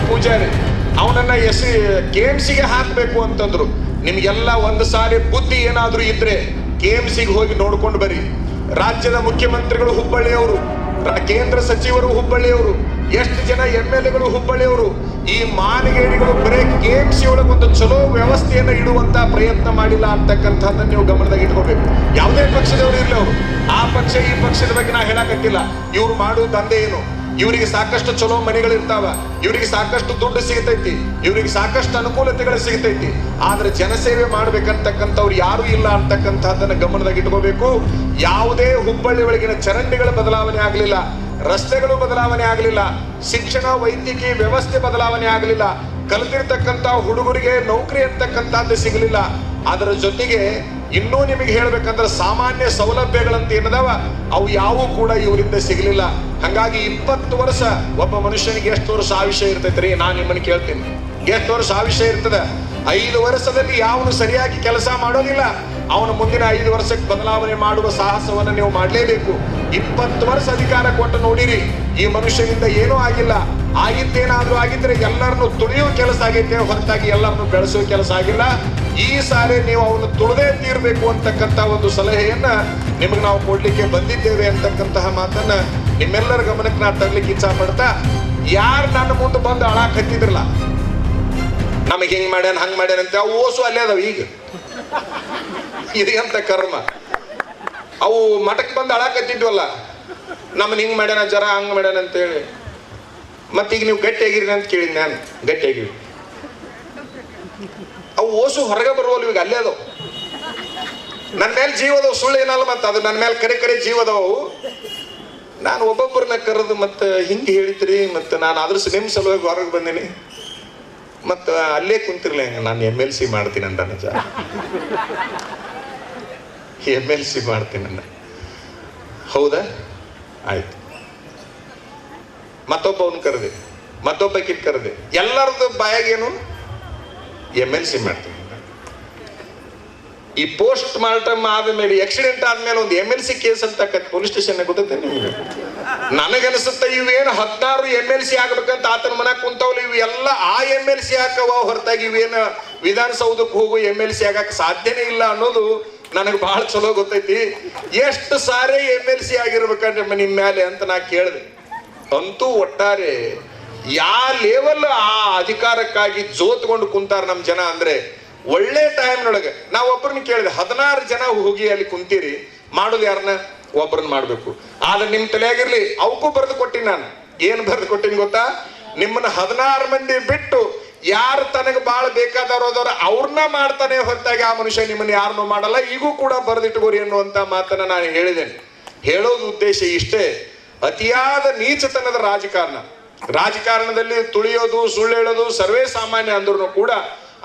ಪೂಜಾರಿ ಅವನನ್ನ KMCಗೆ ಹಾಕ್ಬೇಕು ಅಂತಂದ್ರು. ನಿಮ್ಗೆಲ್ಲ ಒಂದು ಸಾರಿ ಬುದ್ಧಿ ಏನಾದ್ರೂ ಇದ್ರೆ KMCಗೆ ಹೋಗಿ ನೋಡ್ಕೊಂಡು ಬರ್ರಿ. ರಾಜ್ಯದ ಮುಖ್ಯಮಂತ್ರಿಗಳು ಹುಬ್ಬಳ್ಳಿಯವರು, ಕೇಂದ್ರ ಸಚಿವರು ಹುಬ್ಬಳ್ಳಿಯವರು, ಎಷ್ಟು ಜನ MLAಗಳು ಹುಬ್ಬಳ್ಳಿಯವರು. ಈ ಮಾನಗೇಡಿಗಳು ಬರೇ KMC ಒಳಗೆ ಒಂದು ಚಲೋ ವ್ಯವಸ್ಥೆಯನ್ನು ಇಡುವಂತ ಪ್ರಯತ್ನ ಮಾಡಿಲ್ಲ ಅಂತಕ್ಕಂಥದ್ದನ್ನ ನೀವು ಗಮನದಾಗ ಇಟ್ಕೋಬೇಕು. ಯಾವುದೇ ಪಕ್ಷದವರು ಇರ್ಲಿ, ಅವರು ಆ ಪಕ್ಷ ಈ ಪಕ್ಷದ ಬಗ್ಗೆ ನಾ ಹೇಳಕತ್ತಿಲ್ಲ. ಇವ್ರು ಮಾಡೋ ದಂಧೆ ಏನು? ಇವರಿಗೆ ಸಾಕಷ್ಟು ಚಲೋ ಮನೆಗಳಿರ್ತಾವ, ಇವರಿಗೆ ಸಾಕಷ್ಟು ದುಡ್ಡು ಸಿಗತೈತಿ, ಇವರಿಗೆ ಸಾಕಷ್ಟು ಅನುಕೂಲತೆಗಳು ಸಿಗತೈತಿ. ಆದ್ರೆ ಜನಸೇವೆ ಮಾಡ್ಬೇಕಂತಕ್ಕಂಥವ್ರು ಯಾರು ಇಲ್ಲ ಅಂತಕ್ಕಂಥದ್ದನ್ನ ಗಮನದಾಗ ಇಟ್ಕೋಬೇಕು. ಯಾವುದೇ ಹುಬ್ಬಳ್ಳಿ ಒಳಗಿನ ಚರಂಡಿಗಳ ಬದಲಾವಣೆ ಆಗಲಿಲ್ಲ, ರಸ್ತೆಗಳು ಬದಲಾವಣೆ ಆಗಲಿಲ್ಲ, ಶಿಕ್ಷಣ ವೈದ್ಯಕೀಯ ವ್ಯವಸ್ಥೆ ಬದಲಾವಣೆ ಆಗಲಿಲ್ಲ, ಕಲಿತಿರ್ತಕ್ಕಂಥ ಹುಡುಗರಿಗೆ ನೌಕರಿ ಅಂತಕ್ಕಂಥದ್ದು ಸಿಗಲಿಲ್ಲ. ಅದರ ಜೊತೆಗೆ ಇನ್ನೂ ನಿಮಗೆ ಹೇಳ್ಬೇಕಂದ್ರೆ ಸಾಮಾನ್ಯ ಸೌಲಭ್ಯಗಳಂತ ಏನದಾವ ಅವು ಯಾವೂ ಕೂಡ ಇವರಿಂದ ಸಿಗಲಿಲ್ಲ. ಹಂಗಾಗಿ 20 ವರ್ಷ ಒಬ್ಬ ಮನುಷ್ಯನಿಗೆ ಎಷ್ಟು ವರ್ಷ ಆಯುಷ್ಯ ಇರ್ತೈತ್ರಿ? ನಾನು ನಿಮ್ಮನ್ನು ಕೇಳ್ತೀನಿ, ಎಷ್ಟು ವರ್ಷ ಆಯುಷ್ಯ ಇರ್ತದೆ? 5 ವರ್ಷದಲ್ಲಿ ಯಾವನು ಸರಿಯಾಗಿ ಕೆಲಸ ಮಾಡೋದಿಲ್ಲ, ಅವನು ಮುಂದಿನ 5 ವರ್ಷಕ್ಕೆ ಬದಲಾವಣೆ ಮಾಡುವ ಸಾಹಸವನ್ನು ನೀವು ಮಾಡಲೇಬೇಕು. 20 ವರ್ಷ ಅಧಿಕಾರ ಕೊಟ್ಟು ನೋಡಿರಿ, ಈ ಮನುಷ್ಯನಿಂದ ಏನೂ ಆಗಿಲ್ಲ. ಆಗಿದ್ದೇನಾದ್ರೂ ಆಗಿದ್ರೆ ಎಲ್ಲರನ್ನು ತುಳಿಯೋ ಕೆಲಸ ಆಗೈತೆ ಹೊರತಾಗಿ ಎಲ್ಲರನ್ನು ಬೆಳೆಸೋ ಕೆಲಸ ಆಗಿಲ್ಲ. ಈ ಸಾರಿ ನೀವು ಅವನು ತುಳದೇ ತೀರ್ಬೇಕು ಅಂತಕ್ಕಂಥ ಒಂದು ಸಲಹೆಯನ್ನ ನಿಮಗೆ ನಾವು ಕೊಡ್ಲಿಕ್ಕೆ ಬಂದಿದ್ದೇವೆ ಅಂತಕ್ಕಂತಹ ಮಾತನ್ನ ನಿಮ್ಮೆಲ್ಲರ ಗಮನಕ್ಕೆ ನಾ ತರ್ಲಿಕ್ಕೆ ಇಚ್ಛಾ ಪಡ್ತಾ, ಯಾರು ನನ್ನ ಮುಂದೆ ಬಂದು ಅಳಾಕ್ ಹತ್ತಿದ್ರಲ್ಲ, ನಮಗೆ ಹಿಂಗ್ ಮಾಡ್ಯಾನ ಹಂಗ್ ಮಾಡ್ಯಾನ ಅಂತ, ಅವು ಓಸು ಅಲ್ಲೇ ಅದಾವ. ಈಗ ಇದಂತ ಕರ್ಮ. ಅವು ಮಠಕ್ಕೆ ಬಂದು ಅಳಾಕತ್ತಿದ್ವಲ್ಲ, ನಮ್ಮನ್ನ ಹಿಂಗ್ ಮಾಡ್ಯಾನ ಜರ ಹಂಗ್ ಮಾಡ್ಯಾನ ಅಂತೇಳಿ. ಮತ್ತೀಗ ನೀವು ಗಟ್ಟಿಯಾಗಿರಿ ಅಂತ ಕೇಳಿದ್ ನಾನು, ಗಟ್ಟಿಯಾಗಿರಿ. ಅವು ಓಸು ಹೊರಗೆ ಬರುವಲ್ಲ, ಈಗ ಅಲ್ಲೇ ಅದಾವ. ನನ್ನ ಮೇಲೆ ಜೀವದವು, ಸುಳ್ಳು ಏನಲ್ಲ. ಮತ್ತೆ ಅದು ನನ್ನ ಮೇಲೆ ಕರೆ ಜೀವದವು. ನಾನು ಒಬ್ಬೊಬ್ಬರನ್ನ ಕರೆದು ಮತ್ತೆ ಹಿಂಗೆ ಹೇಳಿದ್ರಿ, ಮತ್ತೆ ನಾನು ಅದ್ರ ನಿಮ್ಮ ಸಲುವಾಗಿ ಹೊರಗೆ ಬಂದೀನಿ, ಮತ್ತು ಅಲ್ಲೇ ಕುಂತಿರ್ಲಿ, ಹಂಗೆ ನಾನು MLC ಮಾಡ್ತೀನಿ ಅಂತ ನಿಜ, MLC ಮಾಡ್ತೀನಿ ಅಂದ. ಹೌದಾ? ಆಯ್ತು. ಮತ್ತೊಬ್ಬವನ್ನ ಕರೆದೆ, ಮತ್ತೊಬ್ಬಕ್ಕಿಟ್ ಕರೆದೆ, ಎಲ್ಲರದ್ದು ಬಾಯಾಗೇನು MLC ಮಾಡ್ತೀನಿ. ಈ ಪೋಸ್ಟ್ ಮಾರ್ಟಮ್ ಆದ್ಮೇಲೆ, ಆಕ್ಸಿಡೆಂಟ್ ಆದ್ಮೇಲೆ ಒಂದು MLC ಕೇಸ್ ಅಂತ ಪೊಲೀಸ್ ಸ್ಟೇಷನ್ ಗೊತ್ತೈತೆ ನಿಮ್ಗೆ? ನನಗನ್ಸುತ್ತೆ ಇವೇನು 16 MLC ಆಗ್ಬೇಕಂತ ಆತನ ಮನ ಕುಂತವ್ಲು, ಇವು ಎಲ್ಲ ಆ MLC ಹಾಕವ ಹೊರತಾಗಿ ಇವೇನು ವಿಧಾನಸೌಧಕ್ಕೆ ಹೋಗು MLC ಆಗಕ್ಕೆ ಸಾಧ್ಯನೇ ಇಲ್ಲ ಅನ್ನೋದು ನನಗೆ ಬಹಳ ಚಲೋ ಗೊತ್ತೈತಿ. ಎಷ್ಟು ಸಾರಿ MLC ಆಗಿರ್ಬೇಕಂದ್ರೆ ನಿಮ್ಮ ಮೇಲೆ ಅಂತ ನಾ ಕೇಳಿದೆ. ಅಂತೂ ಒಟ್ಟಾರೆ ಯಾ ಲೆವೆಲ್ ಆ ಅಧಿಕಾರಕ್ಕಾಗಿ ಜೋತ್ಕೊಂಡು ಕುಂತಾರ ನಮ್ಮ ಜನ ಅಂದ್ರೆ, ಒಳ್ಳೆ ಟೈಮ್ನೊಳಗೆ ನಾವು ಒಬ್ಬರನ್ನ ಕೇಳಿದೆ, 16 ಜನ ಹೋಗಿ ಅಲ್ಲಿ ಕುಂತೀರಿ, ಮಾಡೋದು ಯಾರನ್ನ? ಒಬ್ಬರನ್ನ ಮಾಡ್ಬೇಕು. ಆದ್ರೆ ನಿಮ್ ತಲೆಯಾಗಿರ್ಲಿ, ಅವಕ್ಕೂ ಬರೆದು ಕೊಟ್ಟಿನಿ ನಾನು. ಏನ್ ಬರೆದು ಕೊಟ್ಟಿನಿ ಗೊತ್ತಾ? ನಿಮ್ಮನ್ನ 16 ಮಂದಿ ಬಿಟ್ಟು ಯಾರು ತನಗೆ ಬಾಳ ಬೇಕಾದವ್ರದವ್ರ ಅವ್ರನ್ನ ಮಾಡ್ತಾನೆ ಹೊರತಾಗಿ ಆ ಮನುಷ್ಯ ನಿಮ್ಮನ್ನ ಯಾರನ್ನೂ ಮಾಡಲ್ಲ. ಈಗೂ ಕೂಡ ಬರೆದಿಟ್ಕೋರಿ ಅನ್ನುವಂತ ಮಾತನ್ನ ನಾನು ಹೇಳಿದ್ದೇನೆ. ಹೇಳೋದು ಉದ್ದೇಶ ಇಷ್ಟೇ, ಅತಿಯಾದ ನೀಚತನದ ರಾಜಕಾರಣದಲ್ಲಿ ತುಳಿಯೋದು, ಸುಳ್ಳು ಹೇಳೋದು ಸರ್ವೇ ಸಾಮಾನ್ಯ ಅಂದ್ರೂ ಕೂಡ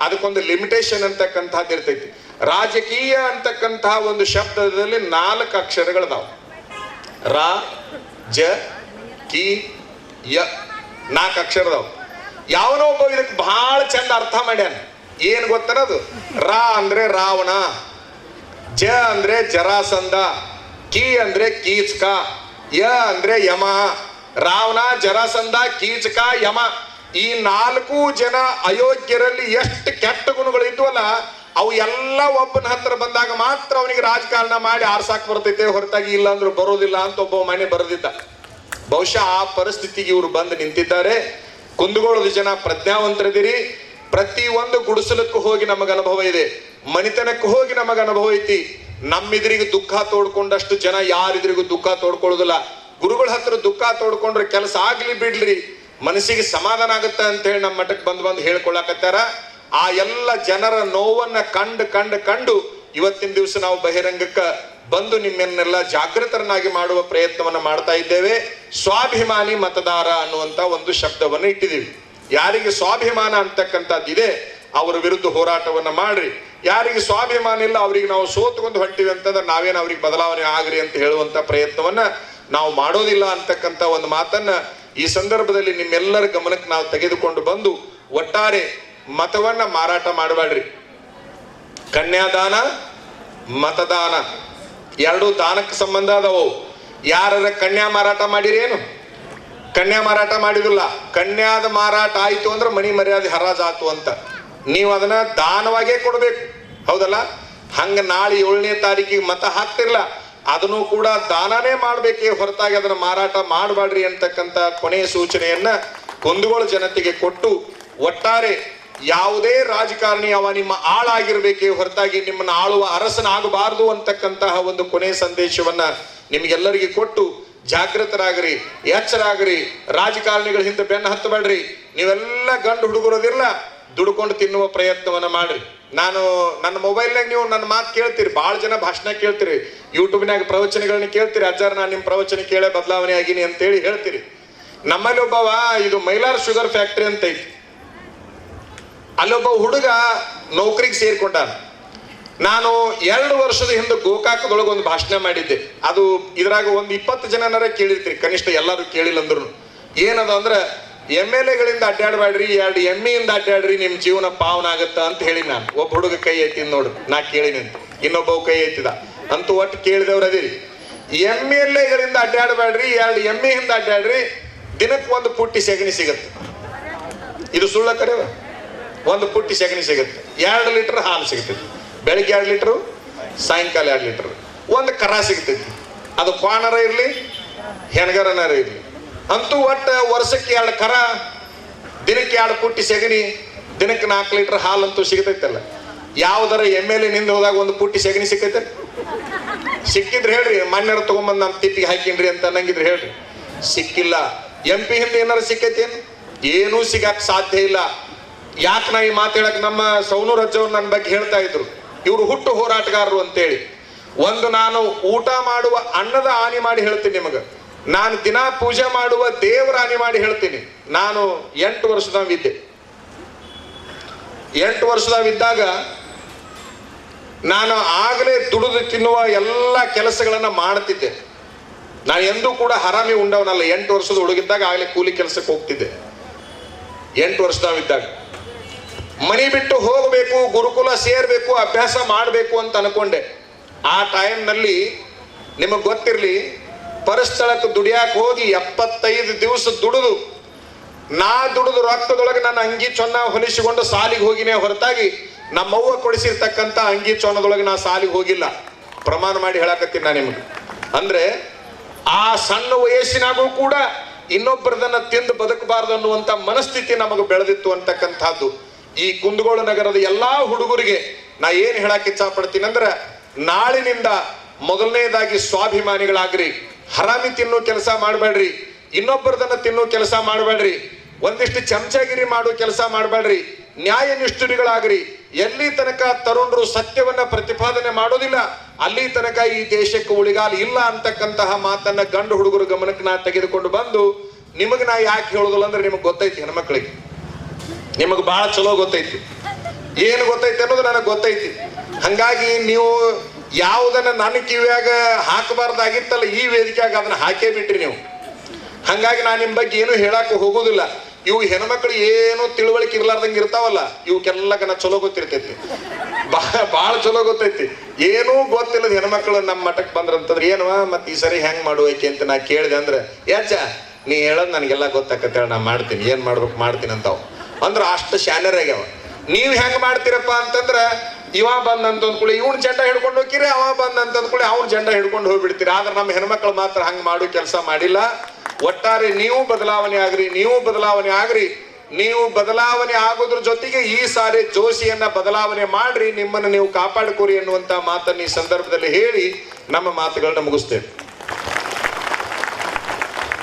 ಅದಕ್ಕೊಂದು ಲಿಮಿಟೇಷನ್ ಅಂತಕ್ಕಂಥದ್ದು ಇರ್ತೈತಿ. ರಾಜಕೀಯ ಅಂತಕ್ಕಂತಹ ಒಂದು ಶಬ್ದದಲ್ಲಿ 4 ಅಕ್ಷರಗಳದಾವ. ರ ಜ ಕಿ ಯ 4 ಅಕ್ಷರದಾವ. ಯಾವನೋ ಒಬ್ಬ ಇದಕ್ಕೆ ಬಹಳ ಚಂದ ಅರ್ಥ ಮಾಡ್ಯಾನ. ಏನ್ ಗೊತ್ತನದು? ರಾ ಅಂದ್ರೆ ರಾವಣ, ಜ ಅಂದ್ರೆ ಜರಾಸಂಧ, ಕಿ ಅಂದ್ರೆ ಕೀಚಕ, ಯ ಅಂದ್ರೆ ಯಮ. ರಾವಣ, ಜರಾಸಂಧ, ಕೀಚಕ, ಯಮ, ಈ 4 ಜನ ಅಯೋಗ್ಯರಲ್ಲಿ ಎಷ್ಟು ಕೆಟ್ಟ ಗುಣಗಳು ಇದ್ವಲ್ಲ, ಅವು ಎಲ್ಲ ಒಬ್ಬನ ಹತ್ರ ಬಂದಾಗ ಮಾತ್ರ ಅವನಿಗೆ ರಾಜಕಾರಣ ಮಾಡಿ ಆರ್ಸಾಕ್ ಬರ್ತೈತೆ, ಹೊರತಾಗಿ ಇಲ್ಲ ಅಂದ್ರೂ ಬರೋದಿಲ್ಲ ಅಂತ ಒಬ್ಬ ಮನೆ ಬರೆದಿದ್ದ. ಬಹುಶಃ ಆ ಪರಿಸ್ಥಿತಿಗೆ ಇವರು ಬಂದು ನಿಂತಿದ್ದಾರೆ. ಕುಂದಗೋಳದ ಜನ ಪ್ರಜ್ಞಾವಂತರಿದ್ದೀರಿ. ಪ್ರತಿ ಒಂದು ಗುಡಿಸಲಕ್ಕೂ ಹೋಗಿ ನಮಗೆ ಅನುಭವ ಇದೆ, ಮನಿತನಕ್ಕೂ ಹೋಗಿ ನಮಗೆ ಅನುಭವ ಐತಿ. ನಮ್ಮಿದ್ರಿಗೆ ದುಃಖ ತೋಡ್ಕೊಂಡಷ್ಟು ಜನ ಯಾರಿದ್ರಿಗೂ ದುಃಖ ತೋಡ್ಕೊಳ್ಳೋದಿಲ್ಲ. ಗುರುಗಳ ಹತ್ರ ದುಃಖ ತೋಡ್ಕೊಂಡ್ರೆ ಕೆಲಸ ಆಗ್ಲಿ ಬಿಡ್ಲಿ, ಮನಸ್ಸಿಗೆ ಸಮಾಧಾನ ಆಗುತ್ತೆ ಅಂತ ಹೇಳಿ ನಮ್ಮ ಮಠಕ್ಕೆ ಬಂದು ಹೇಳ್ಕೊಳಕತ್ತಾರ. ಆ ಎಲ್ಲ ಜನರ ನೋವನ್ನ ಕಂಡು ಇವತ್ತಿನ ದಿವಸ ನಾವು ಬಹಿರಂಗಕ್ಕ ಬಂದು ನಿಮ್ಮನ್ನೆಲ್ಲ ಜಾಗೃತರನ್ನಾಗಿ ಮಾಡುವ ಪ್ರಯತ್ನವನ್ನ ಮಾಡ್ತಾ ಇದ್ದೇವೆ. ಸ್ವಾಭಿಮಾನಿ ಮತದಾರ ಅನ್ನುವಂತ ಒಂದು ಶಬ್ದವನ್ನು ಇಟ್ಟಿದ್ದೀವಿ. ಯಾರಿಗೆ ಸ್ವಾಭಿಮಾನ ಅಂತಕ್ಕಂಥದ್ದಿದೆ ಅವರ ವಿರುದ್ಧ ಹೋರಾಟವನ್ನ ಮಾಡ್ರಿ. ಯಾರಿಗೆ ಸ್ವಾಭಿಮಾನ ಇಲ್ಲ ಅವರಿಗೆ ನಾವು ಸೋತ್ಕೊಂಡು ಹೊಂಟಿವಿ ಅಂತಂದ್ರೆ ನಾವೇನು ಅವ್ರಿಗೆ ಬದಲಾವಣೆ ಆಗ್ರಿ ಅಂತ ಹೇಳುವಂತ ಪ್ರಯತ್ನವನ್ನ ನಾವು ಮಾಡೋದಿಲ್ಲ ಅಂತಕ್ಕಂಥ ಒಂದು ಮಾತನ್ನ ಈ ಸಂದರ್ಭದಲ್ಲಿ ನಿಮ್ಮೆಲ್ಲರ ಗಮನಕ್ಕೆ ನಾವು ತೆಗೆದುಕೊಂಡು ಬಂದು, ಒಟ್ಟಾರೆ ಮತವನ್ನ ಮಾರಾಟ ಮಾಡಬೇಡ್ರಿ. ಕನ್ಯಾದಾನ, ಮತದಾನ ಎರಡು ದಾನಕ್ಕೆ ಸಂಬಂಧ ಅದಾವು. ಯಾರ ಕನ್ಯಾ ಮಾರಾಟ ಮಾಡಿರೇನು? ಕನ್ಯಾ ಮಾರಾಟ ಮಾಡಿದಿಲ್ಲ. ಕನ್ಯಾದ ಮಾರಾಟ ಆಯ್ತು ಅಂದ್ರೆ ಮನಿ ಮರ್ಯಾದೆ ಹರಾಜಾತು ಅಂತ. ನೀವು ಅದನ್ನ ದಾನವಾಗೇ ಕೊಡ್ಬೇಕು, ಹೌದಲ್ಲ? ಹಂಗ ನಾಳೆ 7ನೇ ತಾರೀಕಿಗೆ ಮತ ಹಾಕ್ತಿರ್ಲ, ಅದನ್ನು ಕೂಡ ದಾನನೇ ಮಾಡ್ಬೇಕೇ ಹೊರತಾಗಿ ಅದನ್ನ ಮಾರಾಟ ಮಾಡಬೇಡ್ರಿ ಅಂತಕ್ಕಂಥ ಕೊನೆಯ ಸೂಚನೆಯನ್ನ ಕುಂದಗೋಳ ಜನತೆಗೆ ಕೊಟ್ಟು, ಒಟ್ಟಾರೆ ಯಾವುದೇ ರಾಜಕಾರಣಿ ಅವ ನಿಮ್ಮ ಆಳಾಗಿರ್ಬೇಕೇ ಹೊರತಾಗಿ ನಿಮ್ಮನ್ನ ಆಳುವ ಅರಸನಾಗಬಾರದು ಅಂತಕ್ಕಂತಹ ಒಂದು ಕೊನೆಯ ಸಂದೇಶವನ್ನ ನಿಮ್ಗೆಲ್ಲರಿಗೆ ಕೊಟ್ಟು, ಜಾಗೃತರಾಗ್ರಿ, ಎಚ್ಚರಾಗ್ರಿ. ರಾಜಕಾರಣಿಗಳ ಹಿಂದೆ ಬೆನ್ನ ಹತ್ತಬೇಡ್ರಿ. ನೀವೆಲ್ಲ ಗಂಡು ಹುಡುಗರೋದಿಲ್ಲ, ದುಡ್ಕೊಂಡು ತಿನ್ನುವ ಪ್ರಯತ್ನವನ್ನ ಮಾಡ್ರಿ. ನಾನು ನನ್ನ ಮೊಬೈಲ್ನಾಗ ನೀವು ನನ್ನ ಮಾತು ಕೇಳ್ತೀರಿ, ಭಾಳ ಜನ ಭಾಷಣ ಕೇಳ್ತೀರಿ, ಯೂಟ್ಯೂಬ್ನಾಗ ಪ್ರವಚನಗಳನ್ನ ಕೇಳ್ತೀರಿ. ಅಜ್ಜಾರ ನಾನು ನಿಮ್ಮ ಪ್ರವಚನ ಕೇಳೇ ಬದಲಾವಣೆ ಆಗೀನಿ ಅಂತೇಳಿ ಹೇಳ್ತೀರಿ. ನಮ್ಮಲ್ಲಿ ಒಬ್ಬವ, ಇದು ಮೈಲಾರ್ ಶುಗರ್ ಫ್ಯಾಕ್ಟ್ರಿ ಅಂತ ಐತಿ, ಅಲ್ಲೊಬ್ಬ ಹುಡುಗ ನೌಕರಿಗೆ ಸೇರ್ಕೊಂಡ. ನಾನು 2 ವರ್ಷದ ಹಿಂದೆ ಗೋಕಾಕದೊಳಗೆ ಒಂದು ಭಾಷಣ ಮಾಡಿದ್ದೆ. ಅದು ಇದ್ರಾಗ ಒಂದು 20 ಜನನಾರ ಕೇಳಿರ್ತೀರಿ, ಕನಿಷ್ಠ ಎಲ್ಲರೂ ಕೇಳಿಲ್ಲ ಅಂದ್ರು. ಏನದ ಅಂದ್ರೆ, MLAಗಳಿಂದ ಅಡ್ಡಾಡಬೇಡ್ರಿ, 2 ಎಮ್ಮೆಯಿಂದ ಅಡ್ಡಾಡ್ರಿ, ನಿಮ್ ಜೀವನ ಪಾವನ ಆಗತ್ತ ಅಂತ ಹೇಳಿ ನಾನು. ಒಬ್ಬ ಹುಡುಗ ಕೈ ಎತ್ತಿದ್ ನೋಡು, ನಾ ಕೇಳಿನಿ ಅಂತ. ಇನ್ನೊಬ್ಬ ಕೈ ಎತ್ತಿದ ಅಂತೂ ಒಟ್ಟು ಕೇಳಿದವ್ರು ಅದಿರಿ. MLAಗಳಿಂದ ಅಡ್ಡಾಡಬೇಡ್ರಿ, 2 ಎಮ್ಮೆಯಿಂದ ಅಡ್ಡಾಡ್ರಿ, ದಿನಕ್ಕೆ 1 ಪುಟ್ಟಿ ಸೆಗಣಿ ಸಿಗತ್ತೆ. ಇದು ಸುಳ್ಳ ಕರೆವ? 1 ಪುಟ್ಟಿ ಸೆಗಣಿ ಸಿಗುತ್ತೆ, 2 ಲೀಟರ್ ಹಾಲು ಸಿಗ್ತೈತಿ. ಬೆಳಿಗ್ಗೆ 2 ಲೀಟರ್, ಸಾಯಂಕಾಲ 2 ಲೀಟರ್. 1 ಕರ ಸಿಗ್ತೈತಿ. ಅದು ಕ್ವಾನರ ಇರ್ಲಿ, ಹೆಣ್ಗರನಾರ ಇರ್ಲಿ, ಅಂತೂ ಒಟ್ಟು ವರ್ಷಕ್ಕೆ 2 ಕರ, ದಿನಕ್ಕೆ 2 ಪುಟ್ಟಿ ಸೆಗಣಿ, ದಿನಕ್ಕೆ 4 ಲೀಟರ್ ಹಾಲಂತೂ ಸಿಗ್ತೈತಲ್ಲ. ಯಾವ್ದಾರ MLA ನಿಂದ ಹೋದಾಗ 1 ಪುಟ್ಟಿ ಸೆಗಣಿ ಸಿಕ್ಕೈತೆ? ಸಿಕ್ಕಿದ್ರೆ ಹೇಳ್ರಿ, ಮನ್ಯಾರ ತಗೊಂಬಂದ್ ನಮ್ಮ ತಿಪ್ಪಿಗೆ ಹಾಕಿನ್ರಿ ಅಂತ ಅನ್ನಂಗಿದ್ರೆ ಹೇಳ್ರಿ. ಸಿಕ್ಕಿಲ್ಲ. MP ಹಿಂದೆ ಏನಾರ ಸಿಕ್ಕೈತೇನು? ಏನೂ ಸಿಗಾಕ್ ಸಾಧ್ಯ ಇಲ್ಲ. ಯಾಕೆ ನಾ ಈ ಮಾತು ಹೇಳಕ್, ನಮ್ಮ ಸೌನೂರ್ ಅಜ್ಜವ್ರು ನನ್ನ ಬಗ್ಗೆ ಹೇಳ್ತಾ ಇದ್ರು, ಇವರು ಹುಟ್ಟು ಹೋರಾಟಗಾರರು ಅಂತೇಳಿ. ಒಂದು ನಾನು ಊಟ ಮಾಡುವ ಅನ್ನದ ಹಾನಿ ಮಾಡಿ ಹೇಳ್ತೀನಿ ನಿಮಗೆ, ನಾನು ದಿನ ಪೂಜೆ ಮಾಡುವ ದೇವರ ಹಾನಿ ಮಾಡಿ ಹೇಳ್ತೀನಿ. ನಾನು 8 ವರ್ಷದವಿದ್ದೆ. 8 ವರ್ಷದವಿದ್ದಾಗ ನಾನು ಆಗಲೇ ದುಡಿದು ತಿನ್ನುವ ಎಲ್ಲ ಕೆಲಸಗಳನ್ನ ಮಾಡ್ತಿದ್ದೆ. ನಾನು ಎಂದೂ ಕೂಡ ಹರಾಮಿ ಉಂಡವನಲ್ಲ. 8 ವರ್ಷದ ಹುಡುಗಿದ್ದಾಗ ಆಗಲೇ ಕೂಲಿ ಕೆಲಸಕ್ಕೆ ಹೋಗ್ತಿದ್ದೆ. 8 ವರ್ಷದವಿದ್ದಾಗ ಮನೆ ಬಿಟ್ಟು ಹೋಗಬೇಕು, ಗುರುಕುಲ ಸೇರ್ಬೇಕು, ಅಭ್ಯಾಸ ಮಾಡಬೇಕು ಅಂತ ಅನ್ಕೊಂಡೆ. ಆ ಟೈಮ್ನಲ್ಲಿ ನಿಮಗೆ ಗೊತ್ತಿರಲಿ, ಪರಸ್ಥಳಕ್ಕೆ ದುಡಿಯಾಕೆ ಹೋಗಿ 75 ದಿವಸ ದುಡಿದು, ನಾ ದುಡಿದು ರಕ್ತದೊಳಗೆ ನನ್ನ ಅಂಗಿ ಚೊನ್ನ ಹೊಲಿಸಿಕೊಂಡು ಸಾಲಿಗೆ ಹೋಗಿನೇ ಹೊರತಾಗಿ ನಮ್ಮವ್ವ ಕೊಡಿಸಿರ್ತಕ್ಕಂಥ ಅಂಗಿ ಚೊನ್ನದೊಳಗೆ ನಾ ಸಾಲಿಗೆ ಹೋಗಿಲ್ಲ. ಪ್ರಮಾಣ ಮಾಡಿ ಹೇಳಕತ್ತೀನಿ ನಾನು ನಿಮಗೆ. ಅಂದ್ರೆ ಆ ಸಣ್ಣ ವಯಸ್ಸಿನಾಗೂ ಕೂಡ ಇನ್ನೊಬ್ಬರದನ್ನ ತಿಂದು ಬದುಕಬಾರದು ಅನ್ನುವಂಥ ಮನಸ್ಥಿತಿ ನಮಗೆ ಬೆಳೆದಿತ್ತು ಅಂತಕ್ಕಂಥದ್ದು. ಈ ಕುಂದಗೋಳ ನಗರದ ಎಲ್ಲಾ ಹುಡುಗರಿಗೆ ನಾ ಏನ್ ಹೇಳಕ್ ಇಚ್ಛಾ ಪಡ್ತೀನಿ ಅಂದ್ರೆ, ನಾಳಿನಿಂದ ಮೊದಲನೇದಾಗಿ ಸ್ವಾಭಿಮಾನಿಗಳಾಗ್ರಿ. ಹರಾಮಿ ತಿನ್ನೋ ಕೆಲಸ ಮಾಡಬೇಡ್ರಿ, ಇನ್ನೊಬ್ಬರದನ್ನ ತಿನ್ನೋ ಕೆಲಸ ಮಾಡಬೇಡ್ರಿ, ಒಂದಿಷ್ಟು ಚಮಚಗಿರಿ ಮಾಡೋ ಕೆಲಸ ಮಾಡಬೇಡ್ರಿ, ನ್ಯಾಯ ನಿಷ್ಠುರಿಗಳಾಗ್ರಿ. ಎಲ್ಲಿ ತನಕ ತರುಣರು ಸತ್ಯವನ್ನ ಪ್ರತಿಪಾದನೆ ಮಾಡೋದಿಲ್ಲ ಅಲ್ಲಿ ತನಕ ಈ ದೇಶಕ್ಕೆ ಉಳಿಗಾಲ ಇಲ್ಲ ಅಂತಕ್ಕಂತಹ ಮಾತನ್ನ ಗಂಡು ಹುಡುಗರ ಗಮನಕ್ಕೆ ನಾ ತೆಗೆದುಕೊಂಡು ಬಂದು, ನಿಮಗೆ ನಾ ಯಾಕೆ ಹೇಳೋದಿಲ್ಲ ಅಂದ್ರೆ, ನಿಮಗೆ ಗೊತ್ತೈತಿ, ಹೆಣ್ಮಕ್ಳಿಗೆ ನಿಮಗೆ ಬಹಳ ಚಲೋ ಗೊತ್ತೈತಿ. ಏನು ಗೊತ್ತೈತಿ ಅನ್ನೋದು ನನಗೆ ಗೊತ್ತೈತಿ. ಹಂಗಾಗಿ ನೀವು ಯಾವುದನ್ನ ನನ್ನ ಕಿವಿಯಾಗ ಹಾಕಬಾರ್ದಾಗಿತ್ತಲ್ಲ, ಈ ವೇದಿಕೆಯಾಗ ಅದನ್ನ ಹಾಕೇ ಬಿಟ್ರಿ ನೀವು. ಹಂಗಾಗಿ ನಾನು ನಿಮ್ಮ ಬಗ್ಗೆ ಏನು ಹೇಳಕ್ಕೆ ಹೋಗೋದಿಲ್ಲ. ಇವು ಹೆಣ್ಮಕ್ಳು ಏನು ತಿಳುವಳಿಕೆ ಇರ್ಲಾರ್ದಂಗೆ ಇರ್ತಾವಲ್ಲ, ಇವಕ್ಕೆಲ್ಲಕನ ಚಲೋ ಗೊತ್ತಿರ್ತೈತಿ, ಭಾಳ ಚಲೋ ಗೊತ್ತೈತಿ. ಏನೂ ಗೊತ್ತಿಲ್ಲದ ಹೆಣ್ಮಕ್ಳು ನಮ್ಮ ಮಠಕ್ಕೆ ಬಂದ್ರಂತಂದ್ರೆ ಏನವ ಮತ್ತೆ ಈ ಸರಿ ಹೆಂಗ್ ಮಾಡುವೈಕೆ ಅಂತ ನಾ ಕೇಳಿದೆ ಅಂದ್ರೆ, ಯಾಚ ನೀ ಹೇಳೋದು ನನಗೆಲ್ಲ ಗೊತ್ತಾಕತ್ತೇಳ, ನಾ ಮಾಡ್ತೀನಿ, ಏನ್ ಮಾಡ್ಬೇಕು ಮಾಡ್ತೀನಿ ಅಂತಾವ್. ಅಂದ್ರೆ ಅಷ್ಟು ಶಾನ್ಯರಾಗ್ಯಾವ. ನೀವ್ ಹೆಂಗ್ ಮಾಡ್ತೀರಪ್ಪ ಅಂತಂದ್ರ, ಇವ ಬಂದಂತಂದ್ಕೂಳಿ ಇವ್ನ ಜೆಂಡ ಹಿಡ್ಕೊಂಡು ಹೋಗಿರಿ, ಅವ ಬಂದಂತಂದ್ಕೂಳಿ ಅವ್ನ ಜೆಂಡ ಹಿಡ್ಕೊಂಡು ಹೋಗ್ಬಿಡ್ತೀರಿ. ಆದ್ರೆ ನಮ್ಮ ಹೆಣ್ಮಕ್ಳು ಮಾತ್ರ ಹಂಗ್ ಮಾಡೋ ಕೆಲಸ ಮಾಡಿಲ್ಲ. ಒಟ್ಟಾರೆ ನೀವು ಬದಲಾವಣೆ ಆಗ್ರಿ, ನೀವು ಬದಲಾವಣೆ ಆಗ್ರಿ. ನೀವು ಬದಲಾವಣೆ ಆಗೋದ್ರ ಜೊತೆಗೆ ಈ ಸಾರಿ ಜೋಶಿಯನ್ನ ಬದಲಾವಣೆ ಮಾಡ್ರಿ, ನಿಮ್ಮನ್ನು ನೀವು ಕಾಪಾಡ್ಕೋರಿ ಅನ್ನುವಂತ ಮಾತನ್ನ ಈ ಸಂದರ್ಭದಲ್ಲಿ ಹೇಳಿ ನಮ್ಮ ಮಾತುಗಳನ್ನ ಮುಗಿಸ್ತೇವೆ.